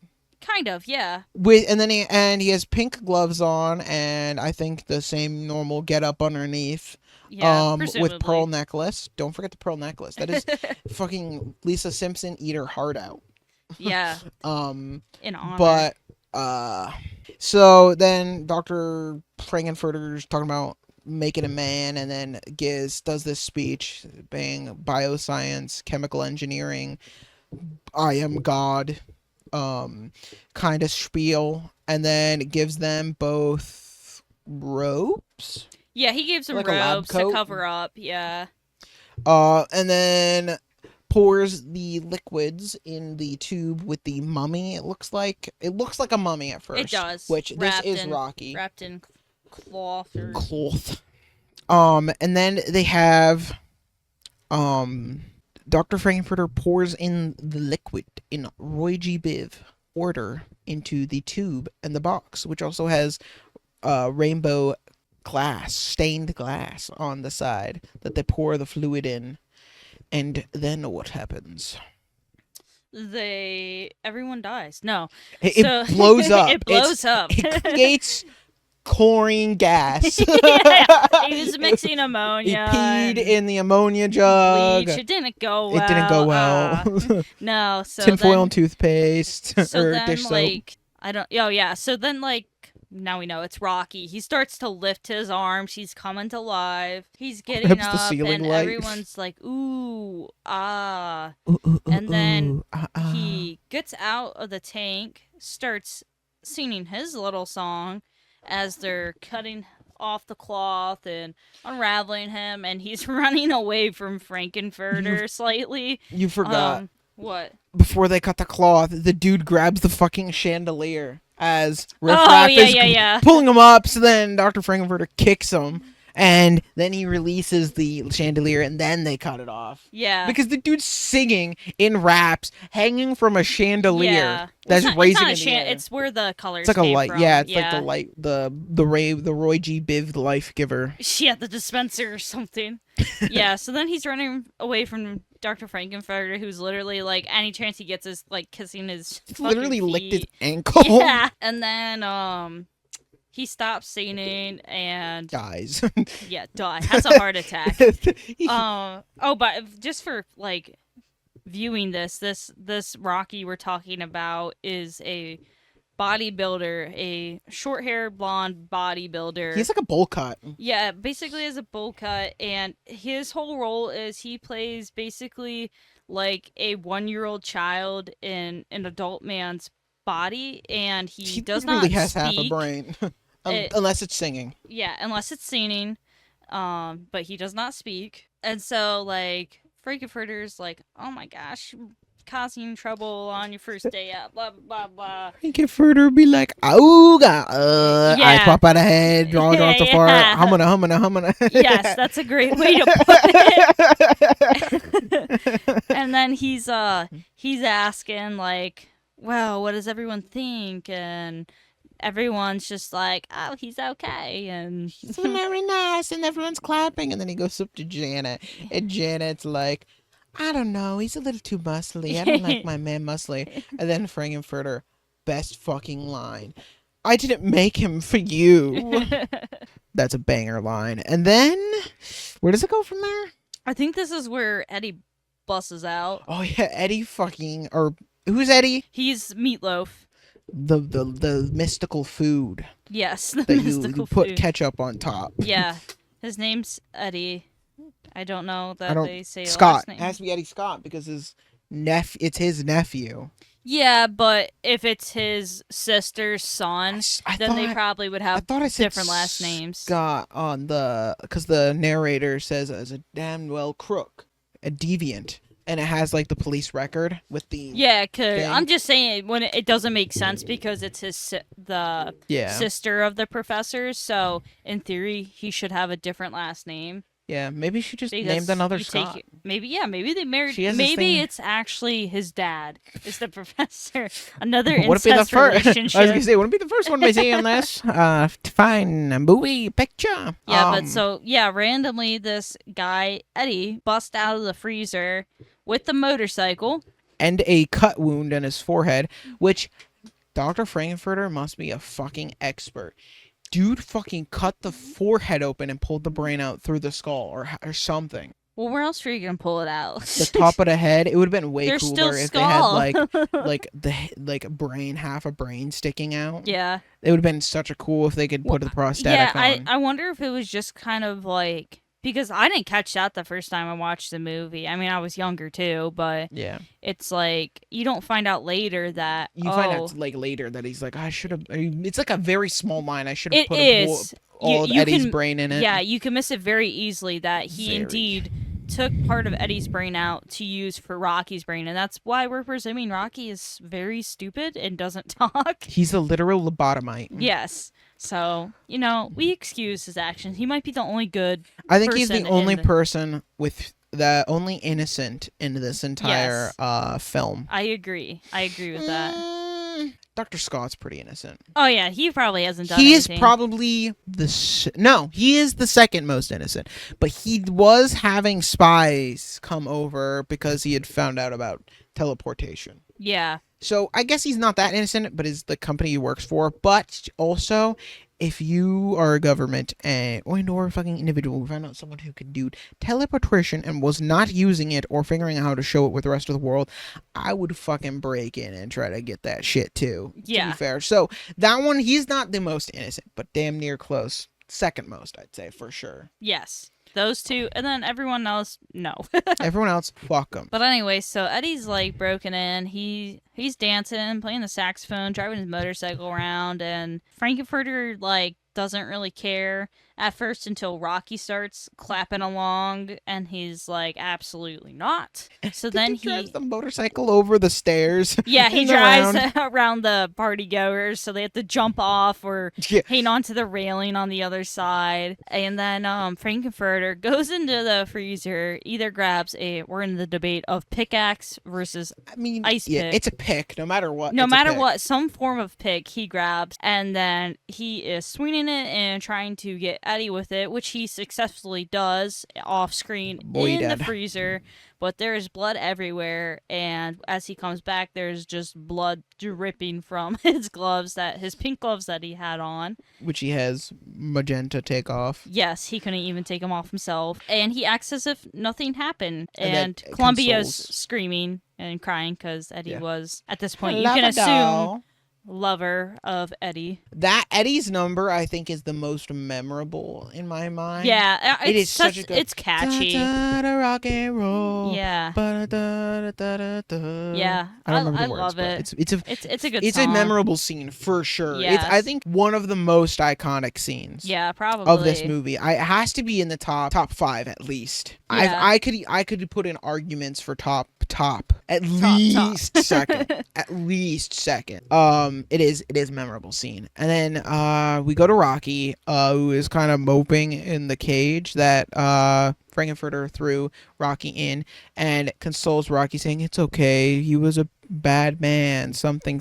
Speaker 2: Kind of, yeah.
Speaker 1: And he has pink gloves on, and I think the same normal get up underneath.
Speaker 2: Yeah,
Speaker 1: with pearl necklace. Don't forget the pearl necklace. That is fucking Lisa Simpson eat her heart out.
Speaker 2: Yeah. In honor.
Speaker 1: But so then Dr. Frankenfurter's talking about making a man, and then does this speech, bioscience, chemical engineering, I am God, kind of spiel, and then gives them both robes.
Speaker 2: Yeah, he gives them robes to cover up. Yeah.
Speaker 1: And then pours the liquids in the tube with the mummy. It looks like a mummy at first.
Speaker 2: It does.
Speaker 1: Which this is Rocky.
Speaker 2: Wrapped in cloth.
Speaker 1: And then they have Dr. Frankenfurter pours in the liquid in Roy G. Biv order into the tube and the box, which also has rainbow stained glass on the side that they pour the fluid in. And then what happens?
Speaker 2: Everyone dies. No.
Speaker 1: It blows up.
Speaker 2: It blows up.
Speaker 1: It creates chlorine gas.
Speaker 2: Yeah, he was mixing ammonia.
Speaker 1: He peed in the ammonia jug.
Speaker 2: Bleach. It didn't go well. No. So
Speaker 1: tinfoil and toothpaste.
Speaker 2: So then,
Speaker 1: dish soap.
Speaker 2: like, I don't. Oh yeah. So then, like, now we know it's Rocky. He starts to lift his arms. He's coming to life. He's getting up,
Speaker 1: the ceiling
Speaker 2: and
Speaker 1: light.
Speaker 2: everyone's like, "Ooh, ah!"
Speaker 1: Ooh,
Speaker 2: and then he gets out of the tank, starts singing his little song as they're cutting off the cloth and unraveling him, and he's running away from Frankenfurter slightly.
Speaker 1: You forgot.
Speaker 2: What?
Speaker 1: Before they cut the cloth, the dude grabs the fucking chandelier as Riff Raff is pulling him up. So then Dr. Frankenfurter kicks him, and then he releases the chandelier, and then they cut it off.
Speaker 2: Yeah.
Speaker 1: Because the dude's singing in raps, hanging from a chandelier that's raising in the air.
Speaker 2: It's where the colors.
Speaker 1: It's like a light.
Speaker 2: From.
Speaker 1: Yeah, it's like the light, the Roy G. Biv life giver.
Speaker 2: Yeah, the dispenser or something. Yeah. So then he's running away from Dr. Frankenfurter, who's literally like any chance he gets is like kissing his.
Speaker 1: Literally
Speaker 2: feet.
Speaker 1: licked his ankle.
Speaker 2: Yeah, and then he stops singing and
Speaker 1: dies.
Speaker 2: Yeah, has a heart attack. But just for like viewing this Rocky we're talking about is a bodybuilder, a short-haired blonde bodybuilder.
Speaker 1: He's like a bowl cut.
Speaker 2: Yeah, basically as a bowl cut, and his whole role is he plays basically like a 1-year-old child in an adult man's body, and he does not
Speaker 1: really has
Speaker 2: speak.
Speaker 1: half a brain. Unless it's singing.
Speaker 2: Yeah, unless it's singing. But he does not speak. And so, like, Frankenfurter's like, oh my gosh, causing trouble on your first day out, blah, blah, blah.
Speaker 1: Frankenfurter be like, oh, God. Eyes pop out of head, draws off the fart, humming.
Speaker 2: Yes, that's a great way to put it. And then he's asking, like, well, what does everyone think? And everyone's just like, oh, he's okay, and
Speaker 1: he's very nice, and everyone's clapping, and then he goes up to Janet, and Janet's like, I don't know, he's a little too muscly, I don't like my man muscly. And then Frankenfurter, best fucking line, I didn't make him for you. That's a banger line. And then where does it go from there?
Speaker 2: I think this is where Eddie busses out.
Speaker 1: Oh yeah, Eddie fucking or who's Eddie?
Speaker 2: He's Meatloaf.
Speaker 1: The mystical food
Speaker 2: Yes, the
Speaker 1: that
Speaker 2: mystical
Speaker 1: you put
Speaker 2: food.
Speaker 1: ketchup on top.
Speaker 2: Yeah, his name's Eddie. I don't know that they say the
Speaker 1: Scott.
Speaker 2: last name.
Speaker 1: It has to be Eddie Scott because it's his nephew.
Speaker 2: Yeah, but if it's his sister's son, then they probably would have different last names.
Speaker 1: Scott on because the narrator says as a damn well crook, a deviant, and it has like the police record with the
Speaker 2: because I'm just saying when it doesn't make sense because it's the sister of the professor. So in theory, he should have a different last name.
Speaker 1: Yeah, maybe she just named another Scott.
Speaker 2: Maybe they married. Maybe it's actually his dad is the professor. Another incest relationship.
Speaker 1: I was gonna say, wouldn't be the first one by saying this. To find a movie picture.
Speaker 2: Yeah, randomly this guy Eddie busts out of the freezer with the motorcycle
Speaker 1: and a cut wound on his forehead, which Dr. Frankenfurter must be a fucking expert. Dude fucking cut the forehead open and pulled the brain out through the skull or something.
Speaker 2: Well, where else were you gonna pull it out?
Speaker 1: The top of the head. It would have been way
Speaker 2: There's
Speaker 1: cooler if they had brain, half a brain sticking out.
Speaker 2: Yeah.
Speaker 1: It would have been such a cool if they could put the prosthetic on.
Speaker 2: I wonder if it was just kind of like because I didn't catch that the first time I watched the movie. I mean, I was younger too, but
Speaker 1: yeah,
Speaker 2: it's like you don't find out later that
Speaker 1: find out like later that he's like I should have. It's like a very small line. I should have put all of Eddie's brain in it.
Speaker 2: Yeah, you can miss it very easily that he indeed took part of Eddie's brain out to use for Rocky's brain, and that's why we're presuming Rocky is very stupid and doesn't talk.
Speaker 1: He's a literal lobotomite.
Speaker 2: Yes. So, we excuse his actions. He might be the only good
Speaker 1: I think he's the only person with the only innocent in this entire film.
Speaker 2: I agree with that.
Speaker 1: Dr. Scott's pretty innocent.
Speaker 2: Oh yeah, he probably hasn't done anything.
Speaker 1: He is probably he is the second most innocent. But he was having spies come over because he had found out about teleportation.
Speaker 2: Yeah.
Speaker 1: So I guess he's not that innocent, but is the company he works for. But also, if you are a government or a fucking individual who found out someone who could do teleportation and was not using it or figuring out how to show it with the rest of the world, I would fucking break in and try to get that shit too.
Speaker 2: Yeah.
Speaker 1: To be fair. So that one, he's not the most innocent, but damn near close. Second most, I'd say, for sure.
Speaker 2: Yes. Those two, and then everyone else, no.
Speaker 1: Everyone else, fuck them.
Speaker 2: But anyway, so Eddie's like broken in. He's dancing, playing the saxophone, driving his motorcycle around, and Frankenfurter like doesn't really care at first until Rocky starts clapping along, and he's like, absolutely not. So then he
Speaker 1: drives the motorcycle over the stairs.
Speaker 2: Yeah, he drives around the party goers, so they have to jump off or hang onto the railing on the other side. And then Frankenfurter goes into the freezer, either grabs we're in the debate of pickaxe versus ice pick.
Speaker 1: It's a pick, no matter what.
Speaker 2: No matter what, some form of pick he grabs, and then he is swinging it and trying to get Eddie with it, which he successfully does off screen the freezer. But there is blood everywhere, and as he comes back, there's just blood dripping from his pink gloves that he had on.
Speaker 1: Which he has magenta take off.
Speaker 2: Yes, he couldn't even take them off himself. And he acts as if nothing happened. And Columbia's screaming and crying because Eddie was, at this point, you can assume, lover of Eddie.
Speaker 1: That Eddie's number, I think, is the most memorable in my mind.
Speaker 2: Yeah,
Speaker 1: it is such a good.
Speaker 2: It's catchy.
Speaker 1: Da, da, da, rock and roll.
Speaker 2: Yeah.
Speaker 1: Da, da, da, da, da.
Speaker 2: Yeah, I love it.
Speaker 1: It's a good. It's
Speaker 2: song.
Speaker 1: A memorable scene for sure.
Speaker 2: Yes.
Speaker 1: It's I think one of the most iconic scenes.
Speaker 2: Yeah, probably
Speaker 1: of this movie. It has to be in the top 5 at least.
Speaker 2: Yeah.
Speaker 1: I could put in arguments for top at least second. At least second. It is a memorable scene. And then we go to Rocky, who is kind of moping in the cage that Frankenfurter threw Rocky in, and consoles Rocky, saying it's okay, he was a bad man, something.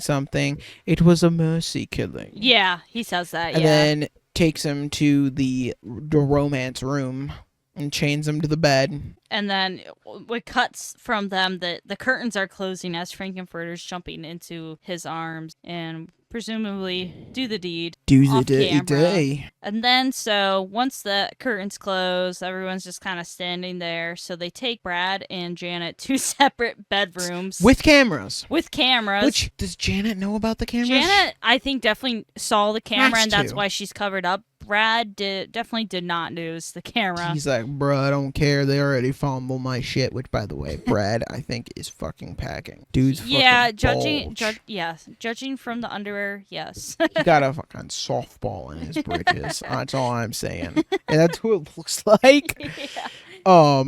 Speaker 1: It was a mercy killing.
Speaker 2: Yeah, he says that.
Speaker 1: And then takes him to the romance room and chains him to the bed.
Speaker 2: And then it cuts from them that the curtains are closing as Frankenfurter's jumping into his arms and presumably do the deed.
Speaker 1: Do the
Speaker 2: off
Speaker 1: dirty
Speaker 2: camera.
Speaker 1: day.
Speaker 2: And then, so once the curtains close, everyone's just kind of standing there. So they take Brad and Janet to separate bedrooms
Speaker 1: With cameras.
Speaker 2: with cameras.
Speaker 1: Which, does Janet know about the cameras?
Speaker 2: Janet, I think, definitely saw the camera,
Speaker 1: Has
Speaker 2: and that's
Speaker 1: to.
Speaker 2: why she's covered up. Brad definitely did not notice the camera.
Speaker 1: He's like, bro, I don't care. They already fumble my shit. Which, by the way, Brad, I think, is fucking packing. Dude's fucking
Speaker 2: judging from the underwear, yes.
Speaker 1: He got a fucking softball in his britches. That's all I'm saying. And that's who it looks like.
Speaker 2: Yeah.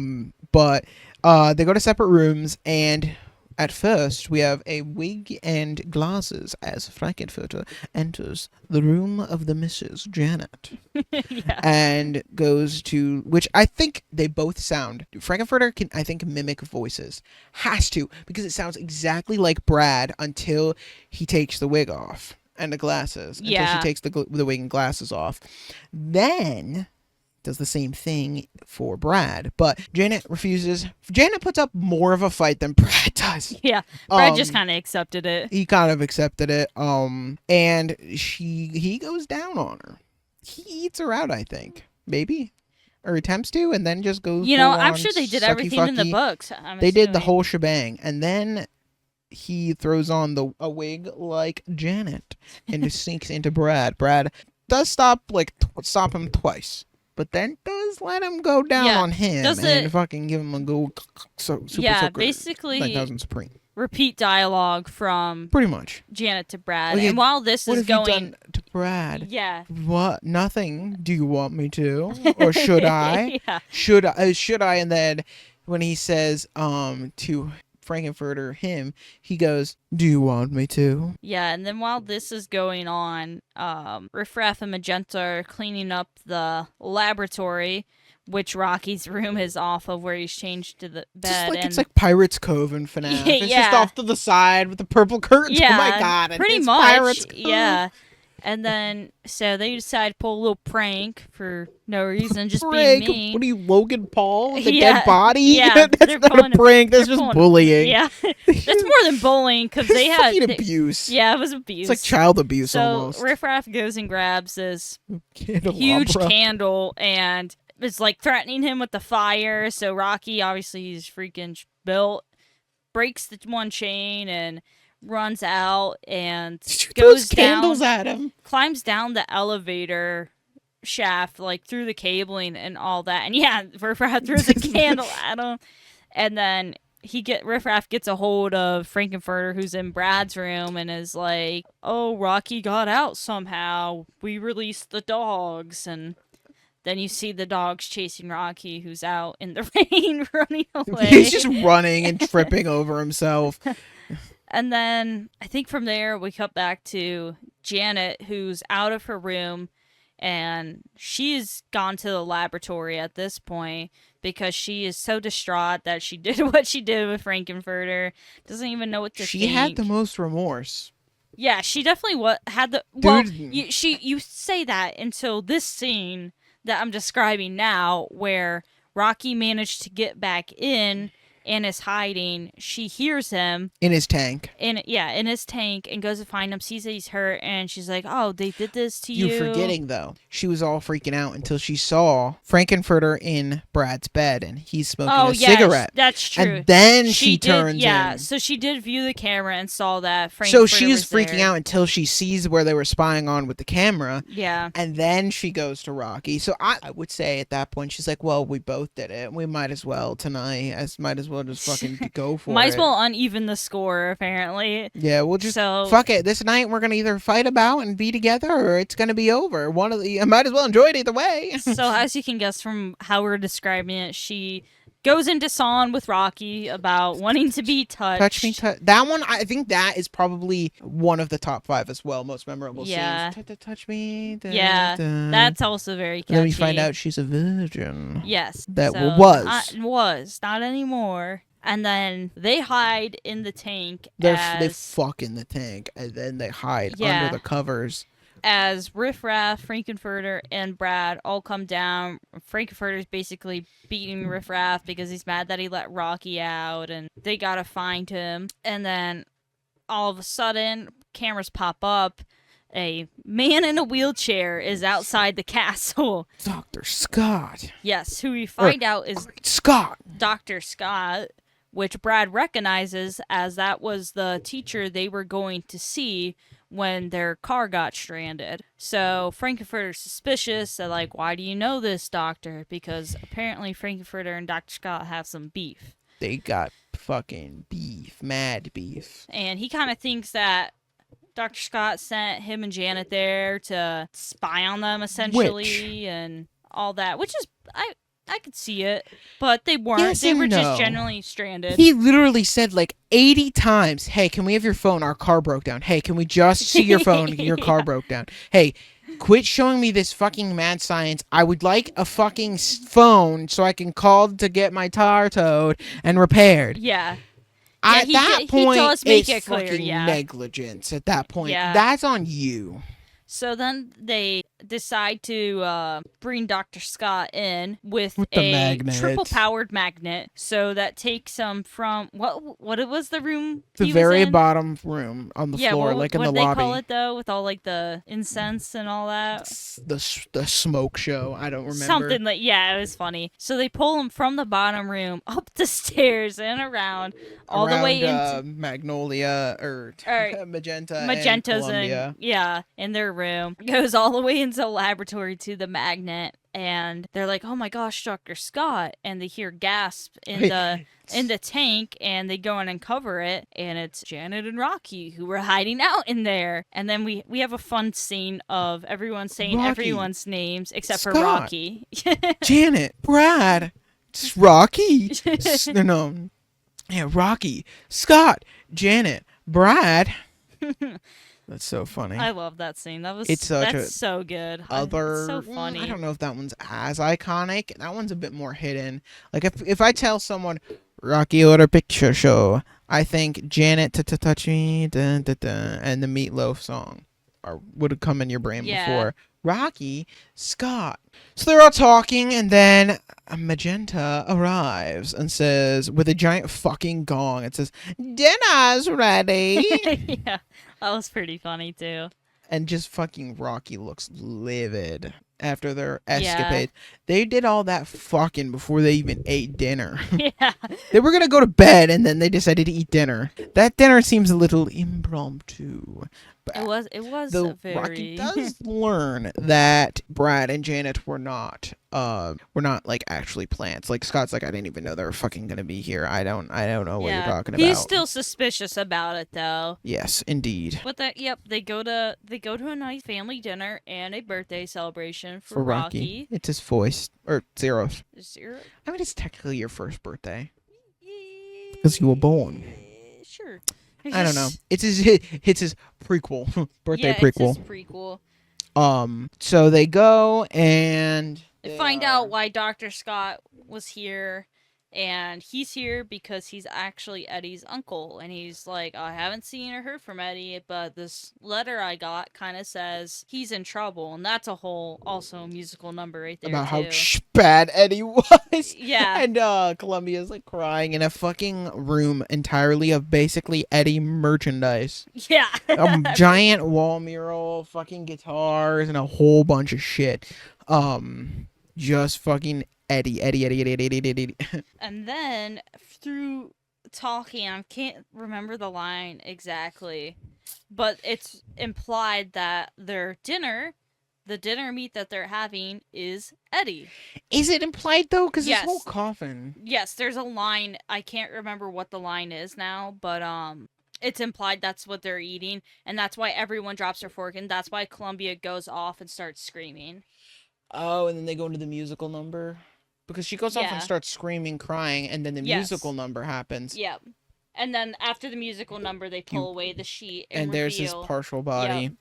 Speaker 1: But they go to separate rooms, and at first we have a wig and glasses as Frankenfurter enters the room of the Mrs. Janet.
Speaker 2: Yeah.
Speaker 1: And goes to, which I think they both sound, Frankenfurter can, I think, mimic voices. Has to, because it sounds exactly like Brad until he takes the wig off and the glasses. Until she takes the wig and glasses off. Then does the same thing for Brad, but Janet refuses. Janet puts up more of a fight than Brad does.
Speaker 2: Yeah, Brad just kind of accepted it.
Speaker 1: He kind of accepted it, and he goes down on her. He eats her out, I think, maybe, or attempts to, and then just goes.
Speaker 2: I'm sure they did everything in the books.
Speaker 1: They did the whole shebang, and then he throws on a wig like Janet and just sinks into Brad. Brad does stop him twice. But then does let him go down on him and fucking give him a go super
Speaker 2: basically
Speaker 1: 9000 Supreme.
Speaker 2: Repeat dialogue from
Speaker 1: Pretty much
Speaker 2: Janet to Brad.
Speaker 1: Okay,
Speaker 2: and while this
Speaker 1: what
Speaker 2: is
Speaker 1: have
Speaker 2: going
Speaker 1: you done to Brad?
Speaker 2: Yeah.
Speaker 1: What? Nothing. Do you want me to? Or should I?
Speaker 2: Yeah.
Speaker 1: Should I? And then when he says to Frankenfurter him, he goes, do you want me to?
Speaker 2: Yeah, and then while this is going on, Riff Raff and Magenta are cleaning up the laboratory, which Rocky's room is off of, where he's changed to the bed.
Speaker 1: It's like Pirates Cove in FNAF.
Speaker 2: Yeah,
Speaker 1: it's just off to the side with the purple curtains.
Speaker 2: Yeah,
Speaker 1: oh my god,
Speaker 2: pretty
Speaker 1: it's
Speaker 2: much.
Speaker 1: Pirates Cove.
Speaker 2: Yeah. And then, so they decide to pull a little prank for no reason, just
Speaker 1: Prank?
Speaker 2: being mean.
Speaker 1: What are you, Logan Paul? The
Speaker 2: Yeah,
Speaker 1: dead body?
Speaker 2: yeah,
Speaker 1: That's not a prank. That's just bullying.
Speaker 2: Yeah, that's more than bullying, because they had
Speaker 1: fucking abuse.
Speaker 2: Yeah, it was abuse.
Speaker 1: It's like child abuse
Speaker 2: so
Speaker 1: almost.
Speaker 2: Riff Raff goes and grabs this
Speaker 1: Candelabra.
Speaker 2: huge candle and is like threatening him with the fire. So Rocky, obviously he's freaking built, breaks the one chain and runs out and goes
Speaker 1: candles
Speaker 2: down,
Speaker 1: at him.
Speaker 2: climbs down the elevator shaft, like through the cabling and all that. And yeah, Riff Raff throws a candle at him, and then Riff Raff gets a hold of Frankenfurter, who's in Brad's room, and is like, "Oh, Rocky got out somehow. We released the dogs." And then you see the dogs chasing Rocky, who's out in the rain, running away.
Speaker 1: He's just running and tripping over himself.
Speaker 2: And then I think from there we cut back to Janet, who's out of her room, and she's gone to the laboratory at this point because she is so distraught that she did what she did with Frankenfurter. Doesn't even know what to think.
Speaker 1: She had the most remorse.
Speaker 2: Yeah, she definitely had the...
Speaker 1: Dude.
Speaker 2: Well, you say that until this scene that I'm describing now, where Rocky managed to get back in and is hiding. She hears him
Speaker 1: in his tank.
Speaker 2: In his tank, and goes to find him, sees that he's hurt, and she's like, "Oh, they did this to you."
Speaker 1: You're forgetting, though. She was all freaking out until she saw Frankenfurter in Brad's bed, and he's smoking a cigarette.
Speaker 2: That's true.
Speaker 1: And then she turns in.
Speaker 2: So she did view the camera and saw that Frankenfurter
Speaker 1: So she's
Speaker 2: was
Speaker 1: freaking
Speaker 2: there.
Speaker 1: out until she sees where they were spying on with the camera.
Speaker 2: Yeah.
Speaker 1: And then she goes to Rocky. So I would say at that point, she's like, well, we both did it. We might as well tonight. Might as well just fucking go for it.
Speaker 2: Might as well uneven the score, apparently.
Speaker 1: Yeah, we'll just fuck it. This night we're gonna either fight about and be together, or it's gonna be over. I might as well enjoy it either way.
Speaker 2: So as you can guess from how we're describing it, she goes into song with Rocky about wanting to be touched.
Speaker 1: Touch me, that one. I think that is probably one of the top 5 as well, most memorable scenes. Touch me.
Speaker 2: That's also very catchy.
Speaker 1: And then we find out she's a virgin.
Speaker 2: Yes,
Speaker 1: that was
Speaker 2: not anymore. And then they hide in the tank.
Speaker 1: They fuck in the tank, and then they hide under the covers.
Speaker 2: As Riff Raff, Frankenfurter, and Brad all come down. Frankenfurter's basically beating Riff Raff because he's mad that he let Rocky out, and they gotta find him. And then all of a sudden, cameras pop up a man in a wheelchair is outside the castle.
Speaker 1: Dr. Scott.
Speaker 2: Yes, who we find out is
Speaker 1: Great Scott.
Speaker 2: Dr. Scott, which Brad recognizes as that was the teacher they were going to see when their car got stranded. So Frankenfurter's suspicious. They're like, why do you know this, doctor? Because apparently Frankenfurter and Dr. Scott have some beef.
Speaker 1: They got fucking beef. Mad beef.
Speaker 2: And he kind of thinks that Dr. Scott sent him and Janet there to spy on them, essentially, and all that. Which is, I could see it, but they weren't.
Speaker 1: Yes
Speaker 2: they
Speaker 1: and
Speaker 2: were
Speaker 1: no.
Speaker 2: just generally stranded.
Speaker 1: He literally said like 80 times, hey, can we have your phone? Our car broke down. Hey, can we just see your phone? Your car broke down. Hey, quit showing me this fucking mad science. I would like a fucking phone so I can call to get my tire towed and repaired.
Speaker 2: Yeah.
Speaker 1: At that point,
Speaker 2: he does make
Speaker 1: it's
Speaker 2: it clear,
Speaker 1: fucking
Speaker 2: yeah.
Speaker 1: negligence at that point.
Speaker 2: Yeah.
Speaker 1: That's on you.
Speaker 2: So then they decide to bring Dr. Scott in with
Speaker 1: the
Speaker 2: a
Speaker 1: magnet.
Speaker 2: triple-powered magnet. So that takes him from... What was the room
Speaker 1: The
Speaker 2: he
Speaker 1: very
Speaker 2: was in?
Speaker 1: bottom room on the floor, like in the lobby.
Speaker 2: What they call it, though, with all, like, the incense and all that?
Speaker 1: The smoke show. I don't remember.
Speaker 2: Something like... Yeah, it was funny. So they pull him from the bottom room, up the stairs, and around all the way into...
Speaker 1: Magnolia, or Magenta
Speaker 2: Magentas
Speaker 1: and Columbia.
Speaker 2: in their room. Goes all the way into the laboratory to the magnet, and they're like, oh my gosh, Dr. Scott, and they hear gasp in the tank, and they go in and cover it, and it's Janet and Rocky who were hiding out in there. And then we have a fun scene of everyone saying
Speaker 1: Rocky,
Speaker 2: everyone's names except
Speaker 1: Scott,
Speaker 2: for Rocky.
Speaker 1: Janet, Brad, Rocky, no, yeah, Rocky, Scott, Janet, Brad. That's so funny.
Speaker 2: I love that scene.
Speaker 1: It's
Speaker 2: so good.
Speaker 1: Other,
Speaker 2: it's so funny.
Speaker 1: I don't know if that one's as iconic. That one's a bit more hidden. Like if I tell someone Rocky Horror Picture Show, I think Janet touch me, and the Meatloaf song would come in your brain before Rocky, Scott. So they're all talking, and then Magenta arrives and says, with a giant fucking gong, it says, "Dinner's ready."
Speaker 2: Yeah, that was pretty funny too.
Speaker 1: And just fucking Rocky looks livid after their escapade. They did all that fucking before they even ate dinner.
Speaker 2: Yeah.
Speaker 1: They were gonna go to bed, and then they decided to eat dinner. That dinner seems a little impromptu.
Speaker 2: It was
Speaker 1: Though
Speaker 2: very...
Speaker 1: Rocky does learn that Brad and Janet were not like actually plants. Like Scott's like, I didn't even know they were fucking gonna be here. I don't know what you're talking about.
Speaker 2: He's still suspicious about it though.
Speaker 1: Yes, indeed.
Speaker 2: But they go to a nice family dinner and a birthday celebration for
Speaker 1: Rocky. It's his voice or Zero's.
Speaker 2: Zero?
Speaker 1: I mean, it's technically your first birthday because you were born.
Speaker 2: Sure.
Speaker 1: I don't know. It's his prequel, birthday prequel.
Speaker 2: It's his prequel.
Speaker 1: So they go and
Speaker 2: they find out why Dr. Scott was here, and he's here because he's actually Eddie's uncle. And he's like, I haven't seen or heard from Eddie, but this letter I got kind of says he's in trouble, and that's a whole also musical number right there
Speaker 1: about
Speaker 2: too.
Speaker 1: how bad Eddie was.
Speaker 2: Yeah.
Speaker 1: And Columbia's like crying in a fucking room entirely of basically Eddie merchandise.
Speaker 2: Yeah.
Speaker 1: A giant wall mural, fucking guitars, and a whole bunch of shit. Just fucking Eddie.
Speaker 2: And then through talking, I can't remember the line exactly, but it's implied that the dinner meat that they're having is Eddie.
Speaker 1: Is it implied though? Because
Speaker 2: Yes.
Speaker 1: this whole coffin.
Speaker 2: Yes, there's a line. I can't remember what the line is now, but it's implied that's what they're eating, and that's why everyone drops their fork, and that's why Columbia goes off and starts screaming.
Speaker 1: Oh, and then they go into the musical number? Because she goes off and starts screaming, crying, and then the musical number happens.
Speaker 2: Yep. And then after the musical number, they pull away the sheet and
Speaker 1: there's his partial body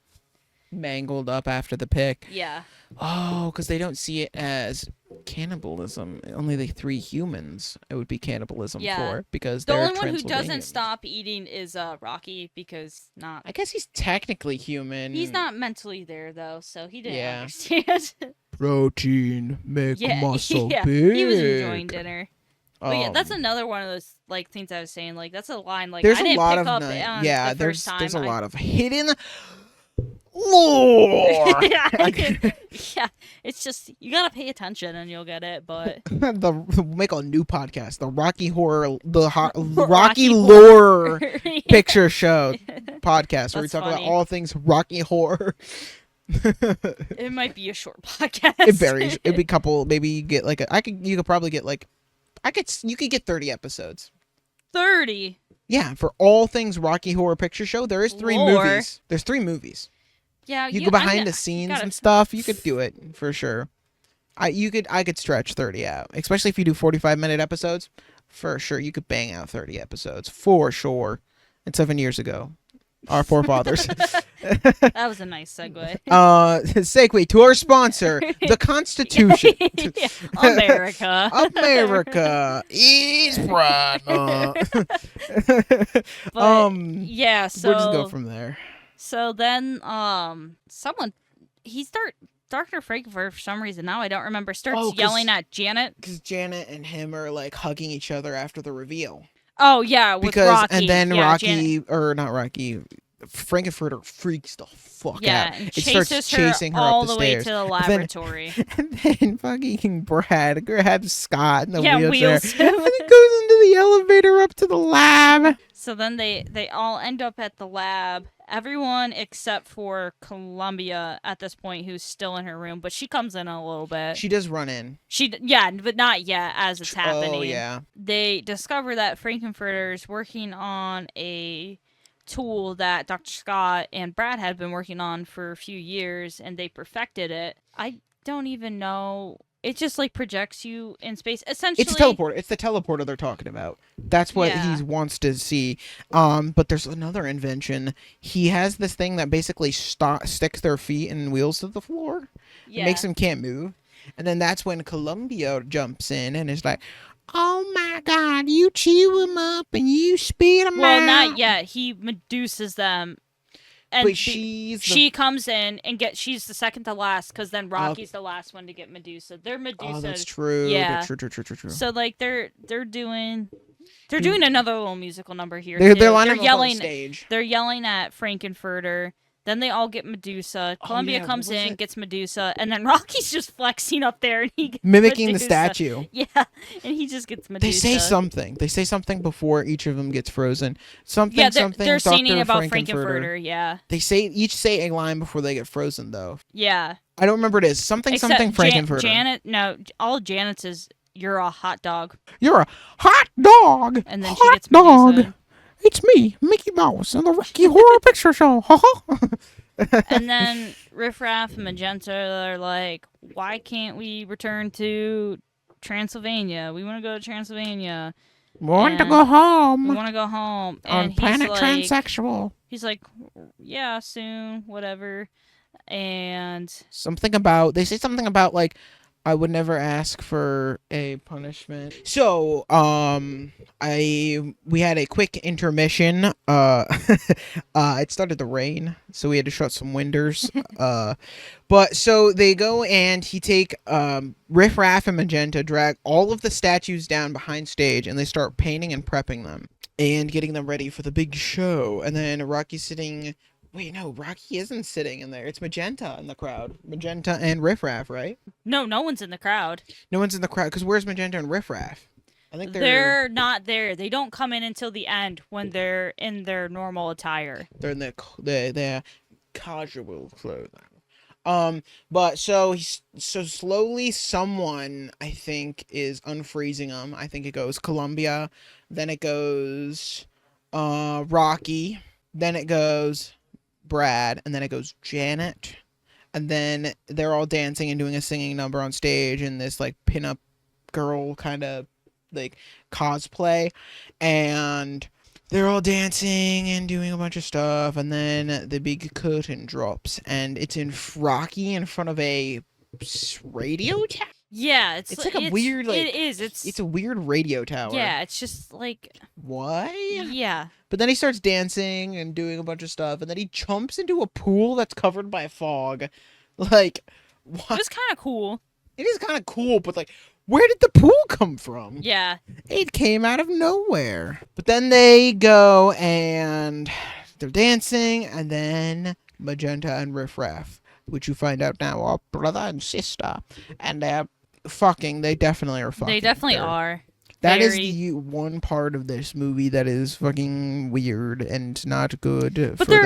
Speaker 1: mangled up after the pick.
Speaker 2: Yeah.
Speaker 1: Oh, because they don't see it as cannibalism. Only the 3 humans it would be cannibalism for, because
Speaker 2: the
Speaker 1: they're
Speaker 2: only one who doesn't
Speaker 1: Transylvanians.
Speaker 2: stop eating is Rocky, because not.
Speaker 1: I guess he's technically human.
Speaker 2: He's not mentally there though, so he didn't
Speaker 1: Yeah.
Speaker 2: understand.
Speaker 1: Protein make muscle big.
Speaker 2: He was enjoying dinner. But yeah, that's
Speaker 1: Um,
Speaker 2: another one of those like things I was saying. Like that's a line like
Speaker 1: there's
Speaker 2: I didn't
Speaker 1: a lot
Speaker 2: pick
Speaker 1: of
Speaker 2: up
Speaker 1: ni-
Speaker 2: on
Speaker 1: yeah.
Speaker 2: the first time.
Speaker 1: There's a lot of hidden lore.
Speaker 2: Yeah, it's just you gotta pay attention and you'll get it. But
Speaker 1: Make a new podcast, the Rocky Horror, Rocky
Speaker 2: Rocky
Speaker 1: Lore
Speaker 2: Yeah.
Speaker 1: Picture Show podcast, where we
Speaker 2: That's
Speaker 1: talk about
Speaker 2: funny.
Speaker 1: all things Rocky Horror.
Speaker 2: It might be a short podcast.
Speaker 1: It varies. It'd be a couple. Maybe you get like you could probably get like you could get 30 episodes.
Speaker 2: 30.
Speaker 1: Yeah, for all things Rocky Horror Picture Show, there is 3
Speaker 2: Lore.
Speaker 1: movies. There's 3 movies.
Speaker 2: Yeah,
Speaker 1: You go behind the scenes and stuff. You could do it for sure. I could stretch 30 out, especially if you do 45-minute episodes. For sure, you could bang out 30 episodes for sure. And 7 years ago, our forefathers.
Speaker 2: That was a nice segue.
Speaker 1: Segue to our sponsor, the Constitution.
Speaker 2: America.
Speaker 1: America is proud.
Speaker 2: But, yeah, so
Speaker 1: we'll just go from there.
Speaker 2: So then Dr. Frankenfurter, for some reason, now I don't remember, starts yelling at Janet.
Speaker 1: Because Janet and him are like hugging each other after the reveal.
Speaker 2: Oh, yeah, with Rocky.
Speaker 1: And then
Speaker 2: yeah,
Speaker 1: Rocky, or not Rocky, Frankenfurter freaks the fuck out.
Speaker 2: And
Speaker 1: it starts chasing her
Speaker 2: all
Speaker 1: up the
Speaker 2: way
Speaker 1: stairs.
Speaker 2: to the laboratory.
Speaker 1: And then fucking Brad grabs Scott in the wheelchair.
Speaker 2: wheels
Speaker 1: And then goes into the elevator up to the lab.
Speaker 2: So then they all end up at the lab. Everyone except for Columbia at this point, who's still in her room, but she comes in a little bit.
Speaker 1: She does run in.
Speaker 2: But not yet as it's happening.
Speaker 1: Oh, yeah.
Speaker 2: They discover that Frankenfurter's working on a tool that Dr. Scott and Brad had been working on for a few years, and they perfected it. I don't even know. It just like projects you in space. Essentially,
Speaker 1: It's a teleporter. It's the teleporter they're talking about. That's what he wants to see. But there's another invention. He has this thing that basically sticks their feet and wheels to the floor.
Speaker 2: Yeah.
Speaker 1: It makes them can't move. And then that's when Columbia jumps in and is like, "Oh my God, you chew him up and you spit him out."
Speaker 2: Well, not yet. He Medusas them. And
Speaker 1: but
Speaker 2: she comes in and she's the second to last, because then Rocky's the last one to get Medusa. They're Medusa.
Speaker 1: Oh, that's true.
Speaker 2: Yeah.
Speaker 1: True.
Speaker 2: So like they're doing another little musical number here.
Speaker 1: They're lining up on stage.
Speaker 2: They're yelling at Frankenfurter. Then they all get Medusa. Columbia comes in, gets Medusa, and then Rocky's just flexing up there, and he gets
Speaker 1: mimicking
Speaker 2: Medusa.
Speaker 1: the statue.
Speaker 2: Yeah, and he just gets Medusa.
Speaker 1: They say something. They say something before each of them gets frozen.
Speaker 2: They're singing
Speaker 1: Dr.
Speaker 2: about
Speaker 1: Frankenfurter.
Speaker 2: Yeah.
Speaker 1: They each say a line before they get frozen, though.
Speaker 2: Yeah.
Speaker 1: I don't remember what it is. Something Frankenfurter.
Speaker 2: All Janet's is, "You're a hot dog."
Speaker 1: You're a hot dog.
Speaker 2: And then she gets Medusa.
Speaker 1: It's me, Mickey Mouse, and the Rocky Horror Picture Show.
Speaker 2: And then Riff Raff and Magenta are like, "Why can't we return to Transylvania? We want to go to Transylvania.
Speaker 1: We want to go home.
Speaker 2: We want to go home."
Speaker 1: On
Speaker 2: And
Speaker 1: planet transsexual.
Speaker 2: He's like, "Yeah, soon, whatever." And
Speaker 1: They say something about like, "I would never ask for a punishment." So, we had a quick intermission. It started to rain, so we had to shut some windows. But so they go and he take Riff Raff and Magenta, drag all of the statues down behind stage, and they start painting and prepping them and getting them ready for the big show. And then Rocky's sitting. Wait, no, Rocky isn't sitting in there. It's Magenta in the crowd. Magenta and Riff Raff, right?
Speaker 2: no one's in the crowd.
Speaker 1: No one's in the crowd, because where's Magenta and Riff Raff? I think
Speaker 2: they're not there. They don't come in until the end when they're in their normal attire.
Speaker 1: They're in their casual clothing. But so slowly someone, I think, is unfreezing them. I think it goes Columbia, then it goes Rocky, then it goes Brad, and then it goes Janet, and then they're all dancing and doing a singing number on stage in this like pinup girl kind of like cosplay, and they're all dancing and doing a bunch of stuff, and then the big curtain drops and it's Rocky in front of a radio tower.
Speaker 2: Yeah,
Speaker 1: it's like a weird like
Speaker 2: it is.
Speaker 1: It's a weird radio tower.
Speaker 2: Yeah, it's just like
Speaker 1: what?
Speaker 2: Yeah.
Speaker 1: But then he starts dancing and doing a bunch of stuff, and then he jumps into a pool that's covered by fog. Like, what?
Speaker 2: It was kind of cool.
Speaker 1: It is kind of cool, but like, where did the pool come from?
Speaker 2: Yeah.
Speaker 1: It came out of nowhere. But then they go and they're dancing, and then Magenta and Riff Raff, which you find out now are brother and sister, and they're fucking. They definitely are fucking.
Speaker 2: They definitely are.
Speaker 1: That is
Speaker 2: Very.
Speaker 1: the one part of this movie that is fucking weird and not good for
Speaker 2: But
Speaker 1: the
Speaker 2: they're